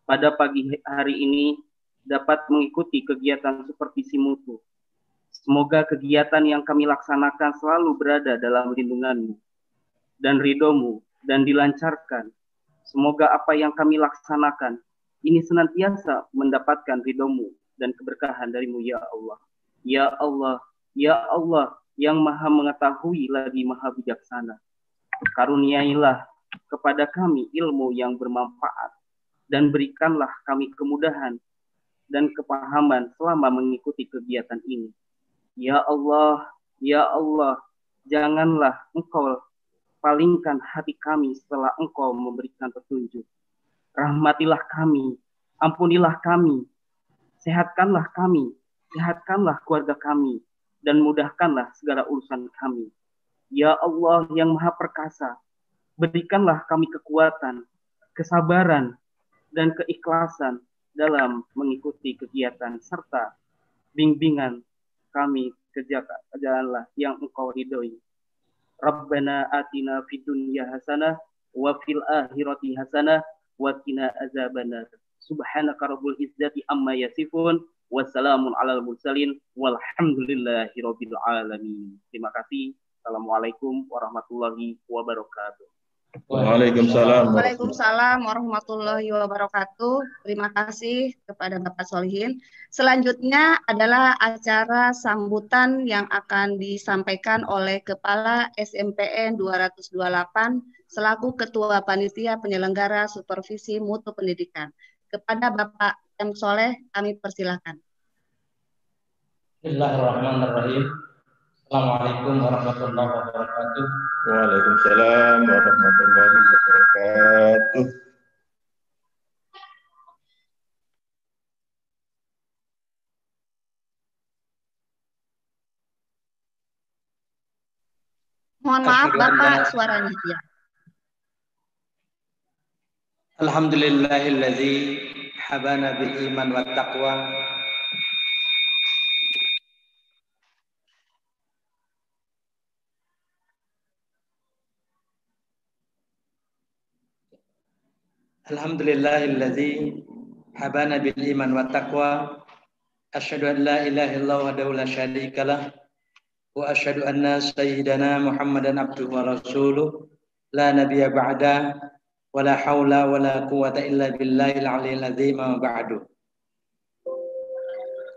pada pagi hari ini dapat mengikuti kegiatan supervisi mutu. Semoga kegiatan yang kami laksanakan selalu berada dalam lindungan-Mu dan ridho-Mu dan dilancarkan. Semoga apa yang kami laksanakan ini senantiasa mendapatkan ridho-Mu dan keberkahan dari-Mu, ya Allah. Ya Allah, ya Allah yang maha mengetahui lagi maha bijaksana. Karuniailah kepada kami ilmu yang bermanfaat dan berikanlah kami kemudahan dan kepahaman selama mengikuti kegiatan ini. Ya Allah, janganlah Engkau palingkan hati kami setelah Engkau memberikan petunjuk. Rahmatilah kami, ampunilah kami, sehatkanlah keluarga kami, dan mudahkanlah segala urusan kami. Ya Allah yang maha perkasa, berikanlah kami kekuatan, kesabaran, dan keikhlasan dalam mengikuti kegiatan serta bimbingan kami ke jalanlah yang Engkau ridhoi. Rabbana atina fid dunya hasanah wa fil akhirati hasanah wa qina azabannar. Subhanaka rabbul izzati amma yasifun. Wassalamun alal mursalin walhamdulillahi rabbil alamin. Terima kasih. Assalamualaikum warahmatullahi wabarakatuh. Waalaikumsalam. Waalaikumsalam warahmatullahi wabarakatuh. Terima kasih kepada Bapak Solihin. Selanjutnya adalah acara sambutan yang akan disampaikan oleh Kepala SMPN 228 selaku Ketua Panitia Penyelenggara Supervisi Mutu Pendidikan. Kepada Bapak M. Soleh, kami persilakan. Bismillahirrahmanirrahim. Assalamualaikum warahmatullahi wabarakatuh. Waalaikumsalam warahmatullahi wabarakatuh. Mohon maaf Bapak, suaranya ya. Alhamdulillahilladzi habana bil iman wat taqwa. Alhamdulillahilladzi habana bil iman wat taqwa. Asyhadu an la ilaha illallah wahdahu la syarikalah wa asyhadu anna sayyidana Muhammadan abduhu wa rasuluh la nabiyya ba'da wa la haula wa la quwwata illa billahil aliyil azim wa ba'du.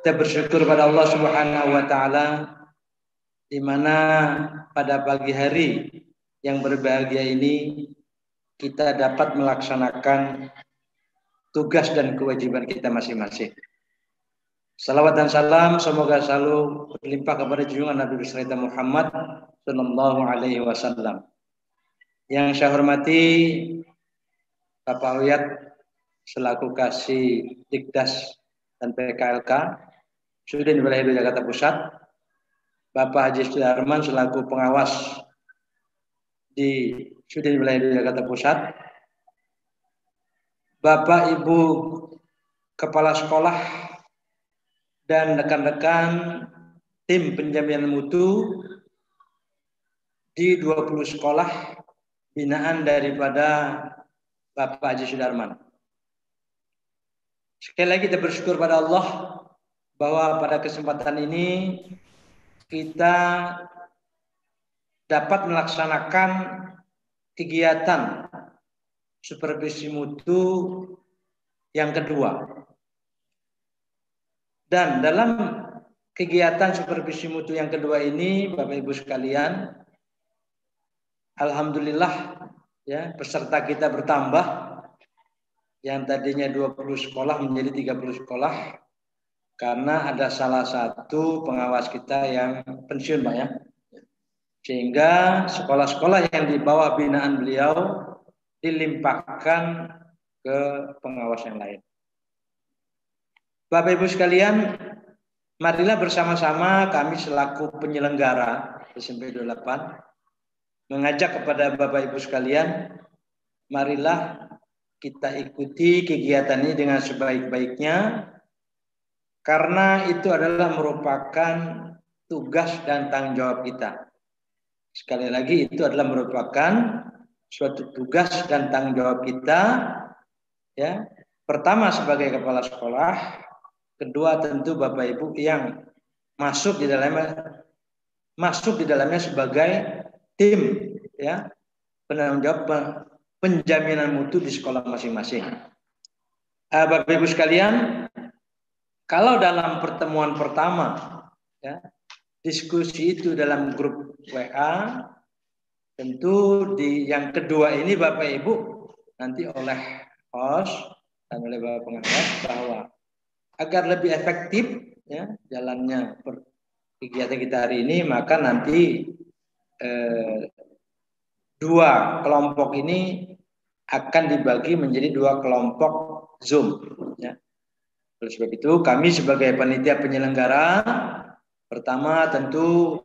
Kita bersyukur pada Allah Subhanahu wa taala di mana pada pagi hari yang berbahagia ini kita dapat melaksanakan tugas dan kewajiban kita masing-masing. Salawat dan salam semoga selalu berlimpah kepada junjungan Nabi besar kita Muhammad sallallahu alaihi wasallam. Yang saya hormati Bapak Wiyat selaku Kasih Dikdas dan PKLK Sudin Wilayah Jakarta Pusat, Bapak Haji Sudarman selaku pengawas di Sudin Wilayah Jakarta Pusat, Bapak Ibu Kepala Sekolah dan rekan-rekan tim penjaminan mutu di 20 sekolah binaan daripada Bapak Haji Sudarman. Sekali lagi kita bersyukur pada Allah bahwa pada kesempatan ini kita dapat melaksanakan kegiatan supervisi mutu yang kedua. Dan dalam kegiatan supervisi mutu yang kedua ini, Bapak Ibu sekalian, alhamdulillah ya, peserta kita bertambah yang tadinya 20 sekolah menjadi 30 sekolah karena ada salah satu pengawas kita yang pensiun, Pak ya. Sehingga sekolah-sekolah yang di bawah binaan beliau dilimpahkan ke pengawas yang lain. Bapak Ibu sekalian, marilah bersama-sama kami selaku penyelenggara SMP 28 mengajak kepada Bapak Ibu sekalian, marilah kita ikuti kegiatan ini dengan sebaik-baiknya karena itu adalah merupakan tugas dan tanggung jawab kita. Sekali lagi itu adalah merupakan suatu tugas dan tanggung jawab kita ya, Pertama sebagai kepala sekolah, kedua tentu Bapak Ibu yang masuk di dalamnya sebagai tim ya, penanggung jawab penjaminan mutu di sekolah masing-masing. Bapak Ibu sekalian, kalau dalam pertemuan pertama ya, diskusi itu dalam grup WA, tentu di yang kedua ini Bapak Ibu nanti oleh host dan oleh Bapak pengawas bahwa agar lebih efektif ya jalannya kegiatan kita hari ini, maka nanti dua kelompok ini akan dibagi menjadi dua kelompok Zoom ya. Oleh sebab itu kami sebagai panitia penyelenggara, pertama tentu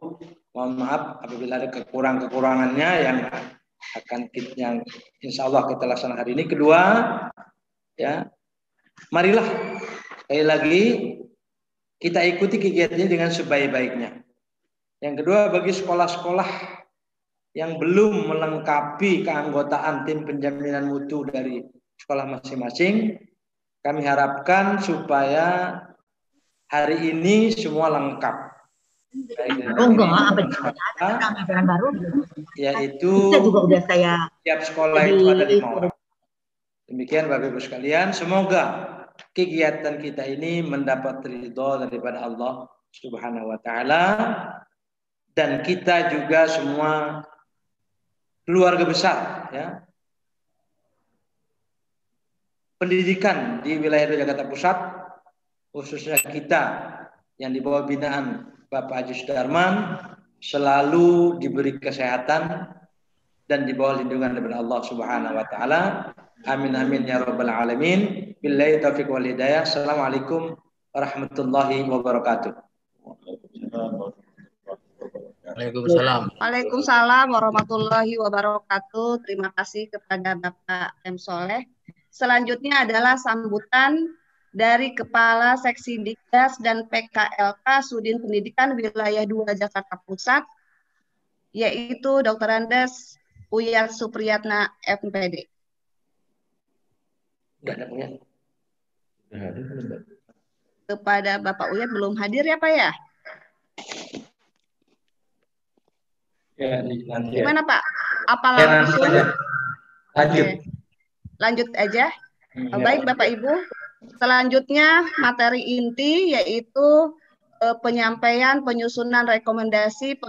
mohon maaf apabila ada kekurangannya yang insya Allah kita laksanakan hari ini. Kedua ya, marilah sekali lagi kita ikuti kegiatannya dengan sebaik-baiknya. Yang kedua, bagi sekolah-sekolah yang belum melengkapi keanggotaan tim penjaminan mutu dari sekolah masing-masing, kami harapkan supaya hari ini semua lengkap. Yaitu tiap sekolah itu ada 5 orang. Demikian Bapak Ibu sekalian, semoga kegiatan kita ini mendapat ridho daripada Allah Subhanahu wa taala, dan kita juga semua keluarga besar ya. Pendidikan di wilayah Jakarta Pusat, khususnya kita yang di bawah binaan Bapak Haji Sudarman, selalu diberi kesehatan dan di bawah lindungan daripada Allah Subhanahu wa taala. Amin amin ya rabbal alamin. Billahi taufiq wal hidayah. Assalamualaikum warahmatullahi wabarakatuh. Waalaikumsalam. Waalaikumsalam warahmatullahi wabarakatuh. Terima kasih kepada Bapak M. Soleh. Selanjutnya adalah sambutan dari Kepala Seksi Dikdas dan PKLK Sudin Pendidikan Wilayah 2 Jakarta Pusat, yaitu Dr. Andes Uyat Supriyatna, FPD. Kepada Bapak Uyat belum hadir ya Pak ya? Ya, nanti. Gimana Pak? Apa Ya, langsung? lanjut. Oke. Lanjut aja. Baik Bapak Ibu. Selanjutnya materi inti yaitu penyampaian penyusunan rekomendasi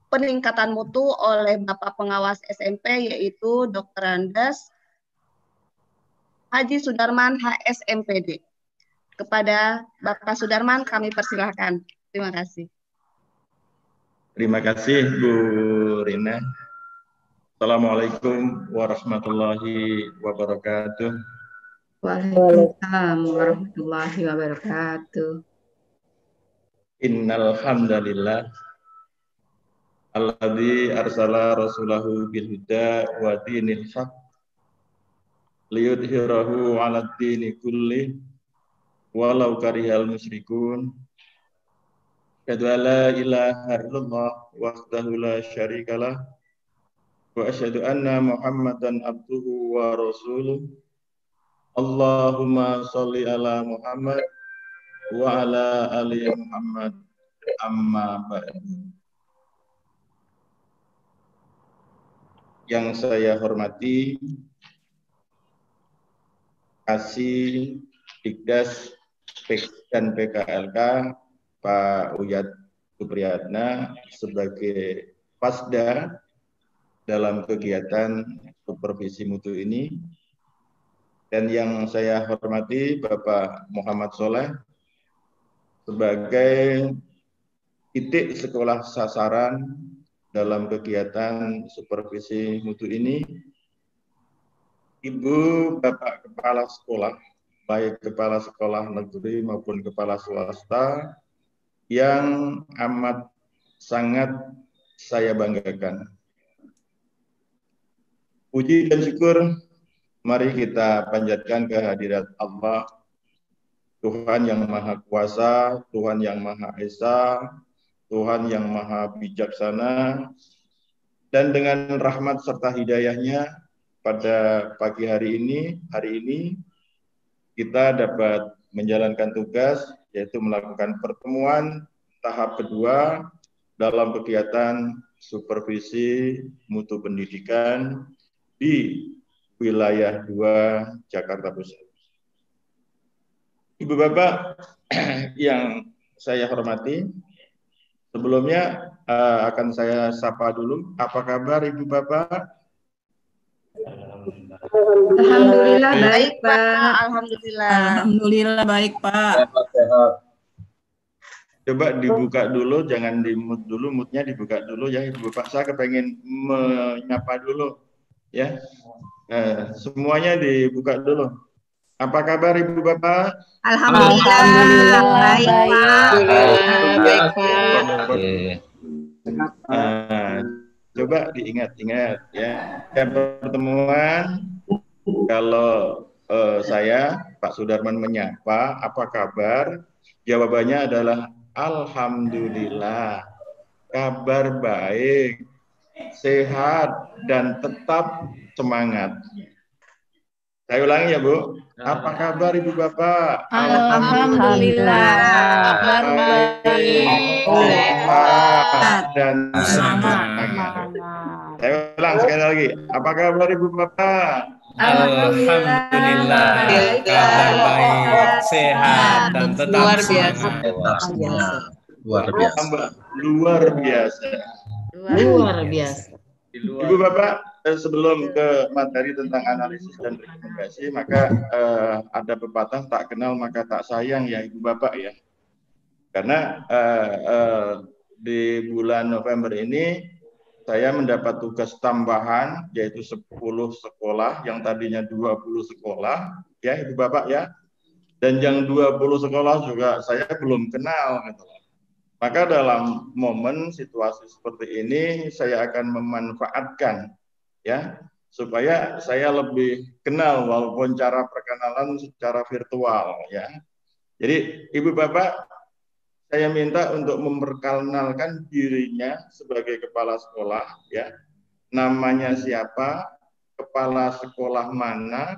peningkatan mutu oleh Bapak Pengawas SMP yaitu Dr. Andes Haji Sudarman HSMPD. Kepada Bapak Sudarman kami persilahkan. Terima kasih. Terima kasih Bu Rina. Assalamualaikum warahmatullahi wabarakatuh. Waalaikumsalam warahmatullahi wabarakatuh. Innal hamdalillah alladzi arsala rasulahu bil huda wa dinil haq liyudhhirahu 'alad dini kulli walau karihal musyrikun. Asyhadu an la ilaha illallah wahdahu la syarikalah wa asyhadu anna Muhammadan abduhu wa rasuluh. Allahumma sholli ala Muhammad wa ala ali Muhammad, amma ba'du. Yang saya hormati Kasih Dikdas dan PKLK Pak Uyat Supriyatna sebagai Pasda dalam kegiatan supervisi mutu ini, dan yang saya hormati Bapak Muhammad Soleh sebagai titik sekolah sasaran dalam kegiatan supervisi mutu ini. Ibu Bapak Kepala Sekolah, baik Kepala Sekolah Negeri maupun Kepala Swasta, yang amat sangat saya banggakan. Puji dan syukur mari kita panjatkan kehadirat Allah, Tuhan yang Maha Kuasa, Tuhan yang Maha Esa, Tuhan yang Maha Bijaksana, dan dengan rahmat serta hidayahnya pada pagi hari ini kita dapat menjalankan tugas, yaitu melakukan pertemuan tahap kedua dalam kegiatan supervisi mutu pendidikan di wilayah 2 Jakarta Pusat. Ibu Bapak yang saya hormati, sebelumnya akan saya sapa dulu. Apa kabar Ibu Bapak? Alhamdulillah baik, Pak. Alhamdulillah. Alhamdulillah baik, Pak. Coba dibuka dulu, jangan di-mute dulu, mute-nya dibuka dulu ya Ibu Bapak. Saya kepengen menyapa dulu ya. Semuanya dibuka dulu. Apa kabar Ibu Bapak? Alhamdulillah baik, Pak. Baik, Pak. Coba diingat-ingat ya. Pertemuan kalau saya Pak Sudarman menyapa, apa kabar? Jawabannya adalah alhamdulillah. Kabar baik, sehat dan tetap semangat. Saya ulangi ya, Bu. Apa kabar Ibu Bapak? Alhamdulillah. Kabar baik, sehat dan semangat. Saya ulang sekali lagi. Apa kabar Ibu Bapak? Alhamdulillah, kabar baik, sehat dan tetap semangat. Luar biasa. Luar biasa. Luar biasa. Ibu Bapak, sebelum ke materi tentang analisis dan rekomendasi, maka ada pepatah tak kenal maka tak sayang ya Ibu Bapak ya. Karena di bulan November ini saya mendapat tugas tambahan yaitu 10 sekolah yang tadinya 20 sekolah ya Ibu Bapak ya. Dan yang 20 sekolah juga saya belum kenal gitu. Maka dalam momen situasi seperti ini saya akan memanfaatkan ya supaya saya lebih kenal walaupun cara perkenalan secara virtual ya. Jadi Ibu Bapak, saya minta untuk memperkenalkan dirinya sebagai kepala sekolah ya. Namanya siapa, kepala sekolah mana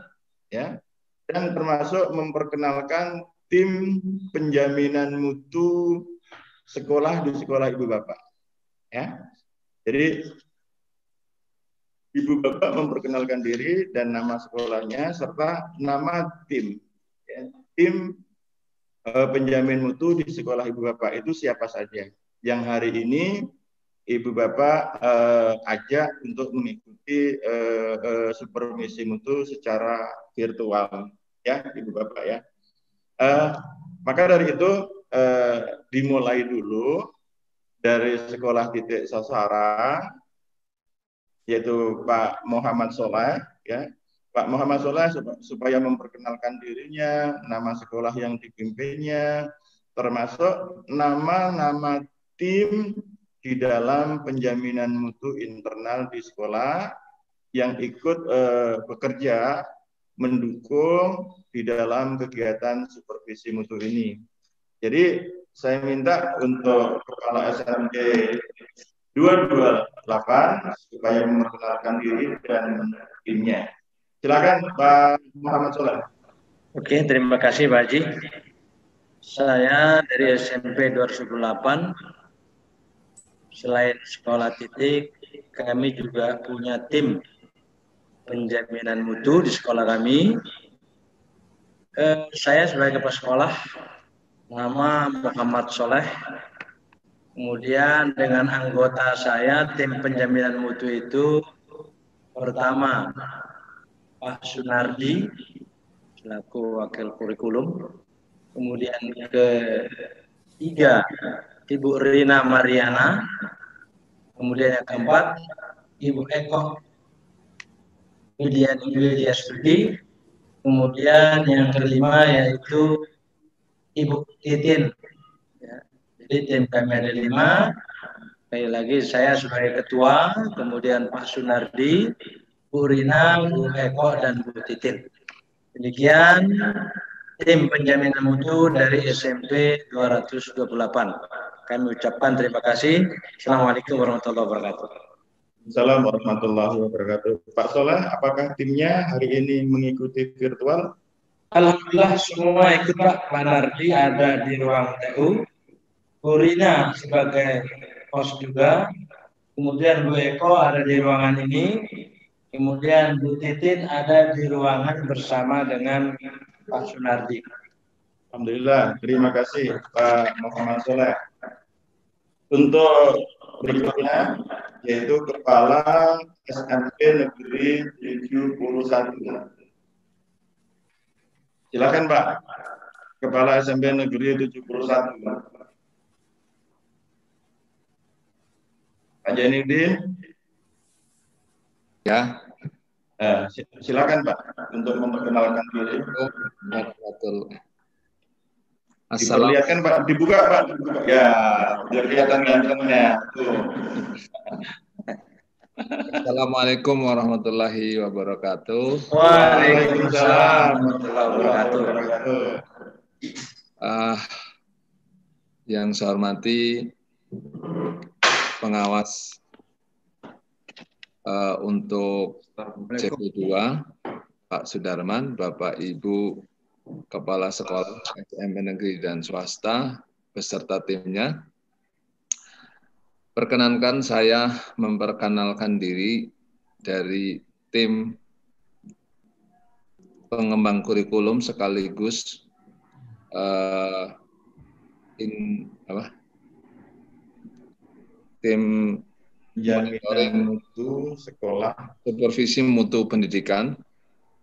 ya. Dan termasuk memperkenalkan tim penjaminan mutu sekolah di sekolah Ibu Bapak ya. Jadi Ibu Bapak memperkenalkan diri dan nama sekolahnya serta nama tim ya. Tim penjamin mutu di sekolah Ibu Bapak itu siapa saja yang hari ini Ibu Bapak ajak untuk mengikuti supervisi mutu secara virtual ya Ibu Bapak ya. Maka dari itu dimulai dulu dari sekolah titik sasaran yaitu Pak Muhammad Soleh ya. Pak Muhammad Soleh supaya memperkenalkan dirinya, nama sekolah yang dipimpinnya, termasuk nama-nama tim di dalam penjaminan mutu internal di sekolah yang ikut bekerja mendukung di dalam kegiatan supervisi mutu ini. Jadi saya minta untuk Kepala SMK 228 supaya memperkenalkan diri dan timnya. Silakan Pak Muhammad Soleh. Oke, terima kasih Pak Haji. Saya dari SMP 228. Selain sekolah titik, kami juga punya tim penjaminan mutu di sekolah kami. Saya sebagai kepala sekolah, nama Muhammad Soleh. Kemudian dengan anggota saya, tim penjaminan mutu itu pertama Pak Sunardi selaku wakil kurikulum. Kemudian ketiga Ibu Rina Mariana. Kemudian yang keempat Ibu Eko Widya Studi. Kemudian yang kelima yaitu Ibu Titin. Ya, jadi tim kami ada 5. Sekali lagi saya sebagai ketua, kemudian Pak Sunardi, Bu Rina, Bu Eko, dan Bu Titin. Demikian tim penjaminan mutu dari SMP 228. Kami ucapkan terima kasih. Assalamualaikum warahmatullahi wabarakatuh. Assalamualaikum warahmatullahi wabarakatuh. Pak Soleh, apakah timnya hari ini mengikuti virtual? Alhamdulillah semua ikut Pak. Pak Nardi ada di ruang TU, Bu Rina sebagai host juga, kemudian Bu Eko ada di ruangan ini, kemudian Bu Titin ada di ruangan bersama dengan Pak Sunardi. Alhamdulillah, terima kasih Pak Muhammad Soleh. Untuk berikutnya yaitu Kepala SMP Negeri 71. Silakan Pak, Kepala SMP Negeri 71. Pak Jainuddin. Ya. Silakan Pak untuk memperkenalkan diri. Diperlihatkan Pak, dibuka Pak. Ya, biar kelihatan gantengnya. Assalamualaikum warahmatullahi wabarakatuh. Waalaikumsalam warahmatullahi wabarakatuh. Yang saya hormati pengawas untuk CP2 Pak Sudarman, Bapak Ibu Kepala Sekolah SMP Negeri dan Swasta beserta timnya. Perkenankan saya memperkenalkan diri dari tim pengembang kurikulum sekaligus tim jaminan mutu sekolah supervisi mutu pendidikan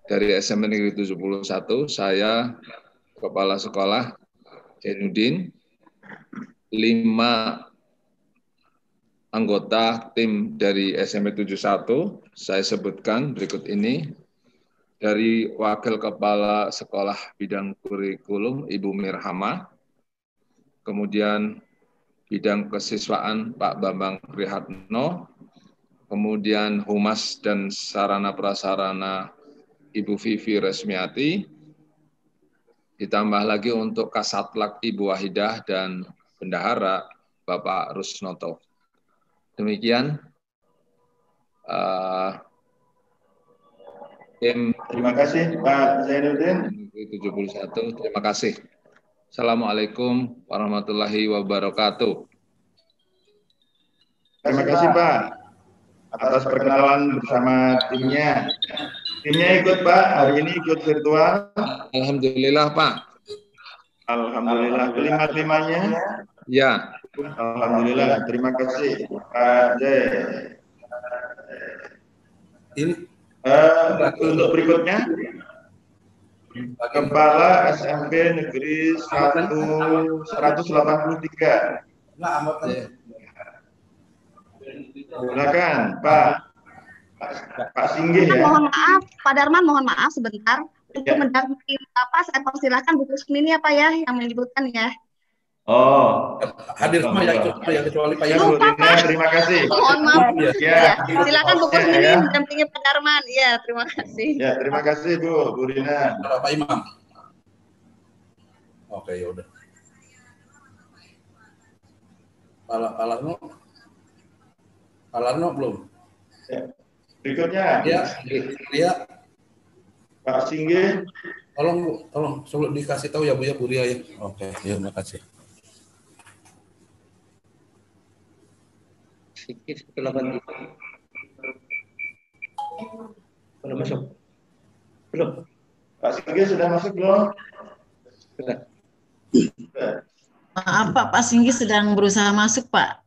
dari SMP Negeri 71. Saya Kepala Sekolah Jainuddin, 5 anggota tim dari SMP 71 saya sebutkan berikut ini. Dari Wakil Kepala Sekolah Bidang Kurikulum Ibu Mirhama, kemudian Bidang Kesiswaan Pak Bambang Prihatno, kemudian Humas dan Sarana Prasarana Ibu Vivi Resmiati, ditambah lagi untuk Kasatlak Ibu Wahidah dan Bendahara Bapak Rusnoto. Demikian tim. Terima kasih Pak Zainuddin. 71. Terima kasih. Assalamualaikum warahmatullahi wabarakatuh. Terima kasih Pak atas perkenalan bersama timnya. Timnya ikut Pak, hari ini ikut virtual. Alhamdulillah Pak. Alhamdulillah, kelima-limanya. Ya. Alhamdulillah, terima kasih Pak Jai. Ini untuk berikutnya, Kepala SMP Negeri 183. Silakan Pak Singgih ya. Mohon maaf, Pak Darman, mohon maaf sebentar. Untuk mendampingi saya persilahkan Bu Kusmin ya Pak ya yang menyebutkan ya. Oh, hadir semua ya kecuali Pak Yang. Terima kasih. Mohon maaf. Ya. Silakan Bu Kusmin mendampingi Pak Darman. Ya, terima kasih. Ya, terima kasih Bu Rina. Pak Imam. Oke, ya udah. Pak Larno belum. Ya. Berikutnya. Ya. Pak Singgih. Tolong sebelum dikasih tahu ya Bu Ria ya. Oke, ya terima kasih. Sikit belum masuk. Belum. Pak Singgih sudah masuk belum? Sudah. Maaf Pak, Pak Singgih sedang berusaha masuk Pak.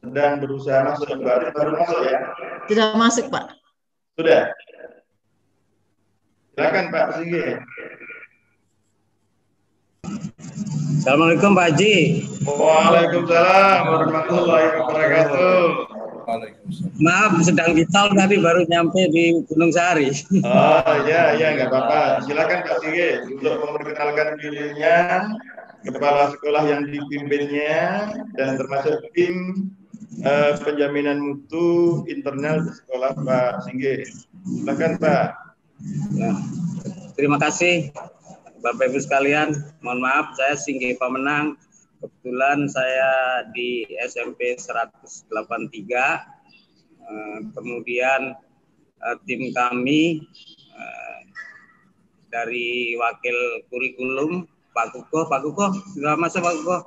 Sedang berusaha masuk, baru masuk ya? Sudah masuk Pak. Sudah. Silakan Pak Singgih. Assalamualaikum Pak Haji. Waalaikumsalam warahmatullahi wabarakatuh. Maaf sedang di tol tadi baru nyampe di Gunung Sahari. Oh iya nggak apa-apa. Silakan Pak Singgih untuk memperkenalkan dirinya, kepala sekolah yang dipimpinnya dan termasuk tim penjaminan mutu internal di sekolah Pak Singgih. Silakan Pak. Ya. Terima kasih Bapak Ibu sekalian. Mohon maaf saya Singgih Pamenang. Kebetulan saya di SMP 183. Kemudian tim kami dari wakil kurikulum Pak Kuko. Pak Kuko, sudah masuk Pak Kuko?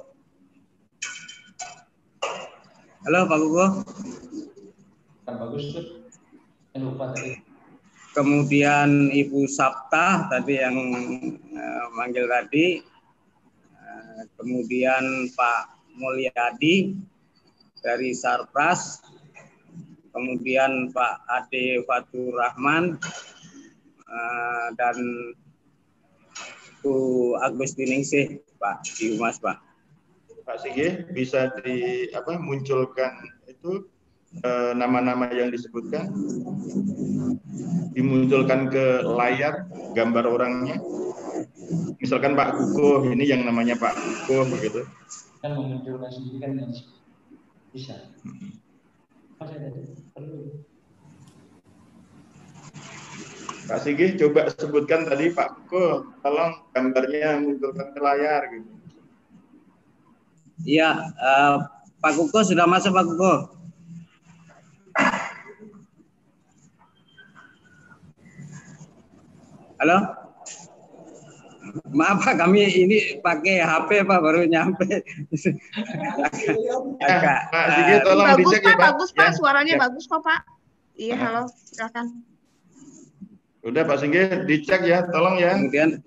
Halo Pak Kuko. Bagus tuh. Lupa tadi. Kemudian Ibu Sabta tadi yang manggil tadi. Kemudian Pak Mulyadi dari Sarpras. Kemudian Pak Ade Fatur Rahman dan Bu Agustiningsih Pak di Humas Pak. Pak Sige bisa munculkan itu nama-nama yang disebutkan, dimunculkan ke layar gambar orangnya. Misalkan Pak Kuko, ini yang namanya Pak Kuko begitu. Kan memunculkan sendiri kan bisa. Pak Sige coba sebutkan tadi Pak Kuko, tolong gambarnya munculkan ke layar gitu. Iya, Pak Kuko sudah masuk Pak Kuko. Halo? Maaf Pak, kami ini pakai HP Pak, baru nyampe. Pak Sige tolong bagus dicek ya Pak. Bagus Pak, Ya. suaranya Ya. bagus kok Pak. Iya, halo, silakan. Udah Pak Sige dicek ya, tolong ya. Kemudian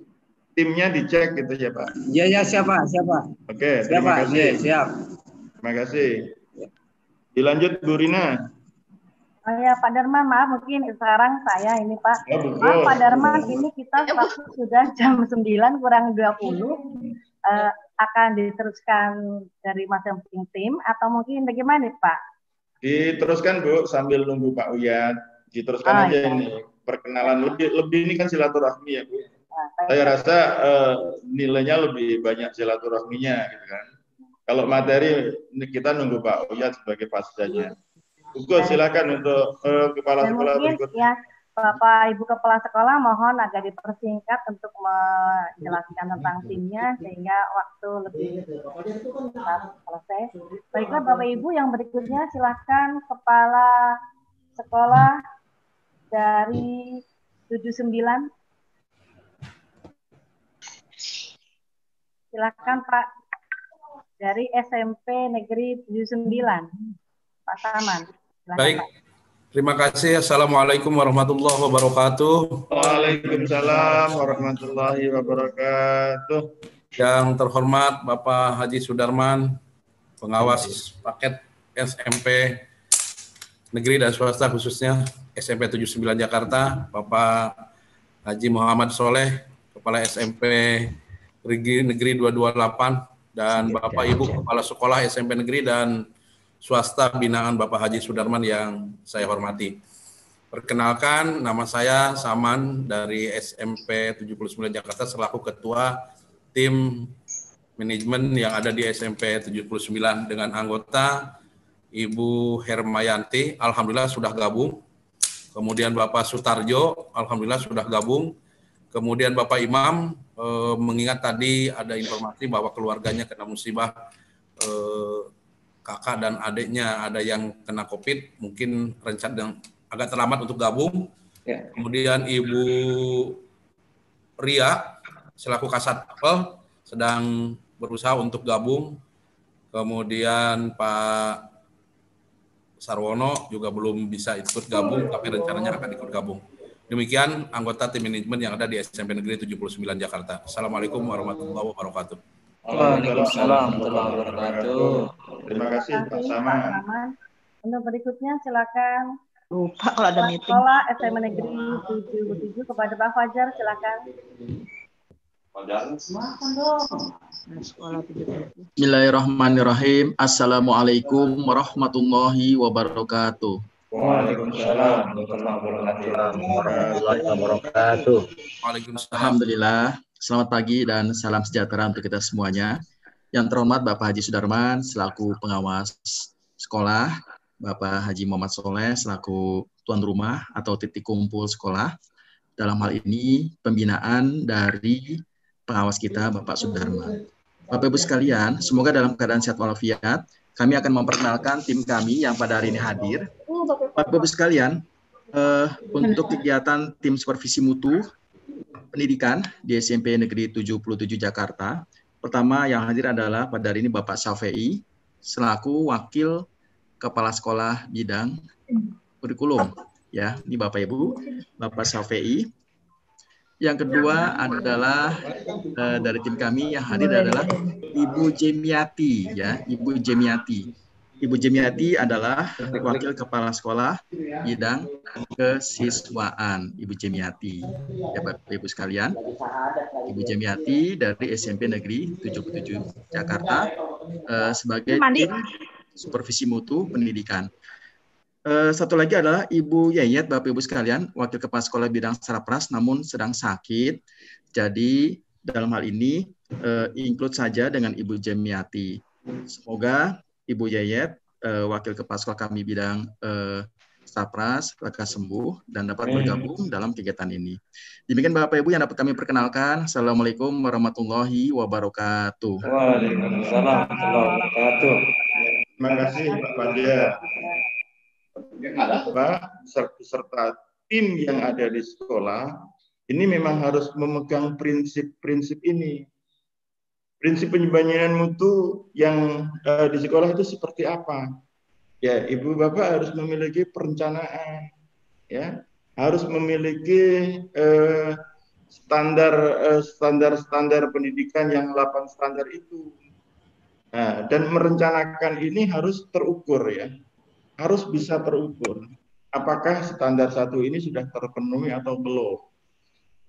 timnya dicek gitu ya Pak. Ya siapa? Oke, Siapa? terima kasih. Siap. Terima kasih. Dilanjut Bu Rina. Oh ya Pak Darman, maaf mungkin sekarang saya ini Pak. Oh, betul. Maaf Pak Darman, ini kita sudah jam 9 kurang 20. Akan diteruskan dari masing-masing tim atau mungkin bagaimana nih Pak? Diteruskan Bu sambil nunggu Pak Uyat. Diteruskan aja ini. Perkenalan lebih ini kan silaturahmi ya Bu. Saya rasa nilainya lebih banyak silaturahminya gitu kan. Kalau materi kita nunggu Pak Uyat sebagai pasdanya. Ugo silakan untuk kepala Dan sekolah mungkin berikutnya. ya Bapak Ibu Kepala Sekolah mohon agak dipersingkat untuk menjelaskan tentang timnya sehingga waktu lebih cepat selesai. Baiklah Bapak Ibu, yang berikutnya silakan Kepala Sekolah dari 79. Silakan Pak dari SMP Negeri 79. Pak Saman. Silakan, Baik. Pak. Terima kasih. Assalamualaikum warahmatullahi wabarakatuh. Waalaikumsalam warahmatullahi wabarakatuh. Yang terhormat Bapak Haji Sudarman, pengawas paket SMP Negeri dan Swasta khususnya SMP 79 Jakarta, Bapak Haji Muhammad Soleh, Kepala SMP Negeri 228, dan Bapak Ibu Kepala Sekolah SMP Negeri dan Swasta binaan Bapak Haji Sudarman yang saya hormati. Perkenalkan, nama saya Saman dari SMP 79 Jakarta selaku Ketua Tim Manajemen yang ada di SMP 79 dengan anggota Ibu Hermayanti, alhamdulillah sudah gabung. Kemudian Bapak Sutarjo, alhamdulillah sudah gabung. Kemudian Bapak Imam, mengingat tadi ada informasi bahwa keluarganya kena musibah, kakak dan adiknya ada yang kena COVID, mungkin rencana yang agak terlambat untuk gabung. Ya. Kemudian Ibu Ria selaku Kasat Apel sedang berusaha untuk gabung. Kemudian Pak Sarwono juga belum bisa ikut gabung, tapi rencananya akan ikut gabung. Demikian anggota tim manajemen yang ada di SMP Negeri 79 Jakarta. Assalamualaikum warahmatullahi wabarakatuh. Waalaikumsalam warahmatullahi wabarakatuh. Terima kasih Pak Pak Saman. Saman. Untuk berikutnya silakan Lupa kalau ada meeting. Sekolah SMP Negeri 77 kepada Pak Fajar, silakan. Bismillahirrahmanirrahim. Assalamualaikum warahmatullahi wabarakatuh. Waalaikumsalam warahmatullahi wabarakatuh. Waalaikumsalam. Alhamdulillah. Selamat pagi dan salam sejahtera untuk kita semuanya. Yang terhormat Bapak Haji Sudarman selaku pengawas sekolah, Bapak Haji Muhammad Soleh selaku tuan rumah atau titik kumpul sekolah. Dalam hal ini pembinaan dari pengawas kita Bapak Sudarman. Bapak Ibu sekalian, semoga dalam keadaan sehat walafiat. Kami akan memperkenalkan tim kami yang pada hari ini hadir. Bapak Ibu sekalian, untuk kegiatan tim supervisi mutu pendidikan di SMP Negeri 77 Jakarta. Pertama yang hadir adalah pada hari ini Bapak Syafei selaku Wakil Kepala Sekolah Bidang Kurikulum. Ya, ini Bapak Ibu, Bapak Syafei. Yang kedua adalah dari tim kami yang hadir adalah Ibu Jemiati, ya, Ibu Jemiati. Ibu Jemiati adalah Wakil Kepala Sekolah Bidang Kesiswaan, Ibu Jemiati. Ya, Bapak Ibu sekalian, Ibu Jemiati dari SMP Negeri 77 Jakarta sebagai tim supervisi mutu pendidikan. Satu lagi adalah Ibu Yayat, Bapak Ibu sekalian, Wakil Kepala Sekolah Bidang Sarapras namun sedang sakit. Jadi dalam hal ini include saja dengan Ibu Jemiati. Semoga Ibu Yayat, Wakil Kepala Sekolah kami Bidang Sarapras, lekas sembuh dan dapat bergabung dalam kegiatan ini. Demikian Bapak Ibu yang dapat kami perkenalkan. Assalamualaikum warahmatullahi wabarakatuh. Waalaikumsalam warahmatullahi wabarakatuh. Terima kasih Pak Pandia. Pak, serta tim yang ada di sekolah ini memang harus memegang prinsip-prinsip ini. Prinsip penjaminan mutu yang di sekolah itu seperti apa? Ya, Ibu Bapak harus memiliki perencanaan, ya, harus memiliki standar pendidikan yang 8 standar itu. Nah, dan merencanakan ini harus terukur, ya. Harus bisa terukur. Apakah standar 1 ini sudah terpenuhi atau belum?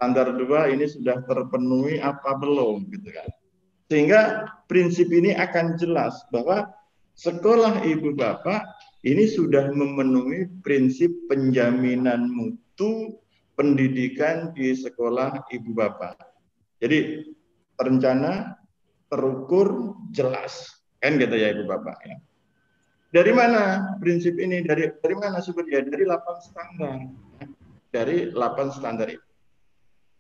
Standar 2 ini sudah terpenuhi apa belum, gitu kan? Sehingga prinsip ini akan jelas bahwa sekolah Ibu Bapak ini sudah memenuhi prinsip penjaminan mutu pendidikan di sekolah Ibu Bapak. Jadi terencana, terukur, jelas, kan gitu ya Ibu Bapak ya. Dari mana prinsip ini? Dari mana sumbernya? Dari 8 standar. Dari 8 standar itu.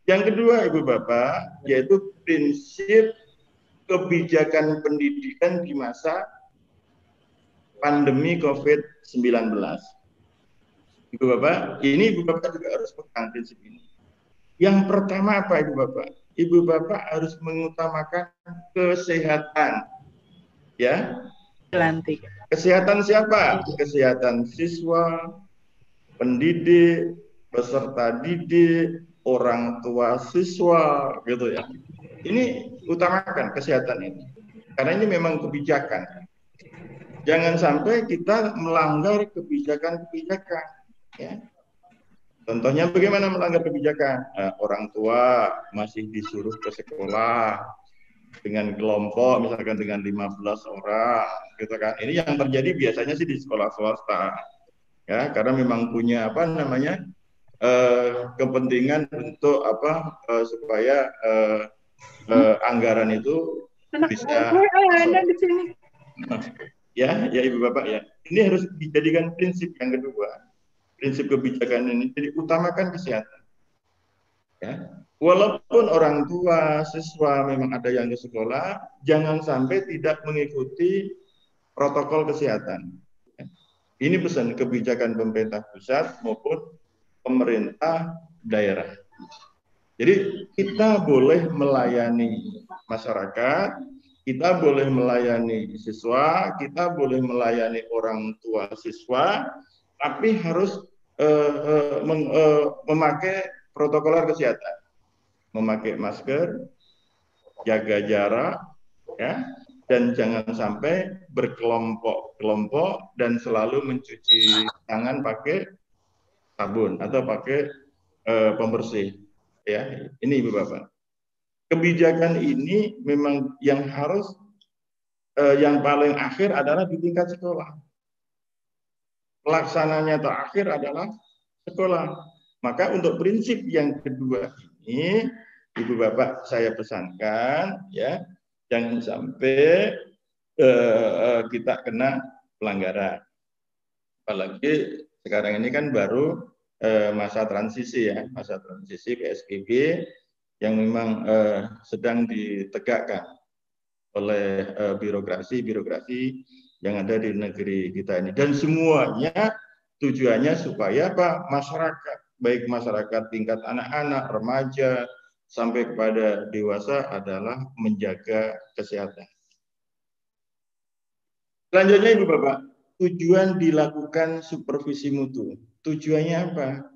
Yang kedua Ibu Bapak, yaitu prinsip kebijakan pendidikan di masa pandemi COVID-19. Ibu Bapak, ini Ibu Bapak juga harus pegang prinsip ini. Yang pertama apa Ibu Bapak? Ibu Bapak harus mengutamakan kesehatan. Ya. Kesehatan siapa? Kesehatan siswa, pendidik, peserta didik, orang tua siswa, gitu ya. Ini utamakan kesehatan ini. Karena ini memang kebijakan. Jangan sampai kita melanggar kebijakan-kebijakan. Ya. Contohnya bagaimana melanggar kebijakan? Orang tua masih disuruh ke sekolah dengan kelompok, misalkan dengan 15 orang, gitu kan. Ini yang terjadi biasanya sih di sekolah swasta. Ya, karena memang punya apa namanya? Kepentingan untuk apa supaya anggaran itu bisa ya Ibu Bapak ya. Ini harus dijadikan prinsip yang kedua. Prinsip kebijakan ini jadi utamakan kesehatan. Ya. Walaupun orang tua, siswa memang ada yang ke sekolah, jangan sampai tidak mengikuti protokol kesehatan. Ya. Ini pesan kebijakan pemerintah pusat maupun pemerintah daerah. Jadi kita boleh melayani masyarakat, kita boleh melayani siswa, kita boleh melayani orang tua siswa, tapi harus memakai protokol kesehatan, memakai masker, jaga jarak, ya, dan jangan sampai berkelompok-kelompok dan selalu mencuci tangan pakai sabun atau pakai pembersih. Ya, ini Ibu Bapak. Kebijakan ini memang yang harus yang paling akhir adalah di tingkat sekolah. Pelaksananya terakhir adalah sekolah. Maka untuk prinsip yang kedua ini, Ibu Bapak saya pesankan, ya, jangan sampai kita kena pelanggaran. Apalagi sekarang ini kan baru masa transisi ya, masa transisi PSBB yang memang sedang ditegakkan oleh birokrasi yang ada di negeri kita ini. Dan semuanya tujuannya supaya apa? Masyarakat, baik masyarakat tingkat anak-anak, remaja, sampai kepada dewasa adalah menjaga kesehatan. Selanjutnya Ibu Bapak, tujuan dilakukan supervisi mutu. Tujuannya apa?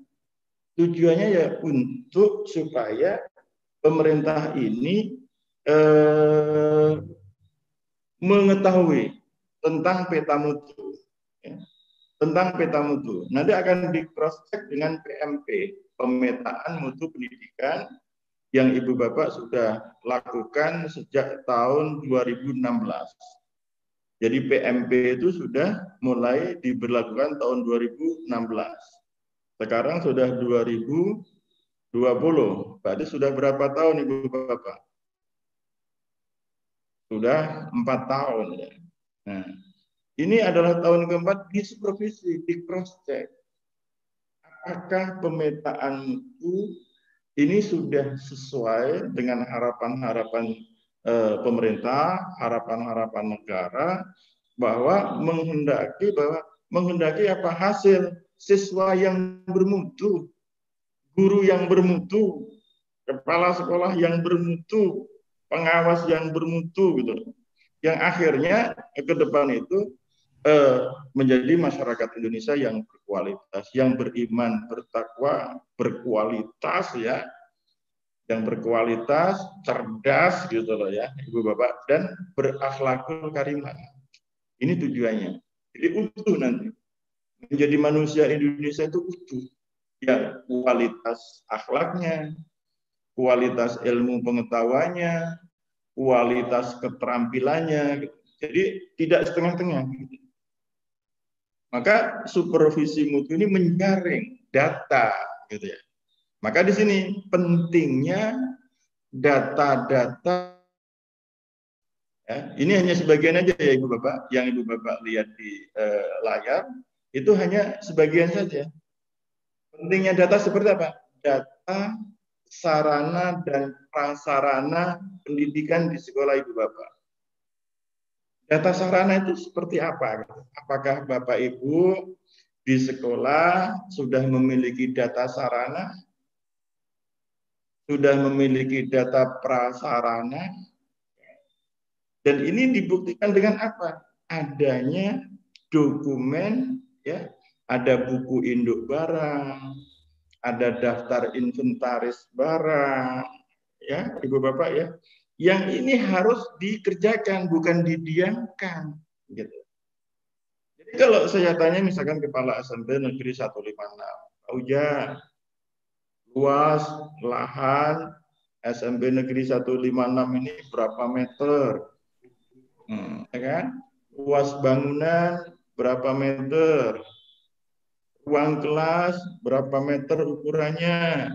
Tujuannya ya untuk supaya pemerintah ini mengetahui tentang peta mutu. Ya. Tentang peta mutu. Nanti akan di cross check dengan PMP, pemetaan mutu pendidikan, yang Ibu Bapak sudah lakukan sejak tahun 2016. Jadi PMP itu sudah mulai diberlakukan tahun 2016. Sekarang sudah 2020. Berarti sudah berapa tahun Ibu Bapak? Sudah 4 tahun. Ya. Nah, ini adalah tahun keempat di supervisi, di cross check. Apakah pemetaan mutu ini sudah sesuai dengan harapan-harapan pemerintah, harapan-harapan negara, bahwa menghendaki apa hasil siswa yang bermutu, guru yang bermutu, kepala sekolah yang bermutu, pengawas yang bermutu, gitu. Yang akhirnya ke depan itu menjadi masyarakat Indonesia yang berkualitas, yang beriman, bertakwa, berkualitas, ya, yang berkualitas, cerdas, gitu loh ya, Ibu Bapak, dan berakhlakul karimah. Ini tujuannya. Jadi utuh nanti. Menjadi manusia Indonesia itu utuh. Ya, kualitas akhlaknya, kualitas ilmu pengetahuannya, kualitas keterampilannya. Gitu. Jadi tidak setengah-tengah. Gitu. Maka supervisi mutu ini menjaring data, gitu ya. Maka di sini pentingnya data-data. Ya, ini hanya sebagian aja ya Ibu Bapak, yang Ibu Bapak lihat di layar, itu hanya sebagian saja. Pentingnya data seperti apa? Data, sarana, dan prasarana pendidikan di sekolah Ibu Bapak. Data sarana itu seperti apa? Apakah Bapak Ibu di sekolah sudah memiliki data sarana? Sudah memiliki data prasarana? Dan ini dibuktikan dengan apa? Adanya dokumen, ya, ada buku induk barang, ada daftar inventaris barang, ya, Ibu Bapak ya. Yang ini harus dikerjakan, bukan didiamkan, gitu. Jadi kalau saya tanya misalkan Kepala SMP Negeri 156, Pak Uja, luas lahan SMP Negeri 156 ini berapa meter? Ya kan? Luas bangunan berapa meter? Ruang kelas berapa meter ukurannya?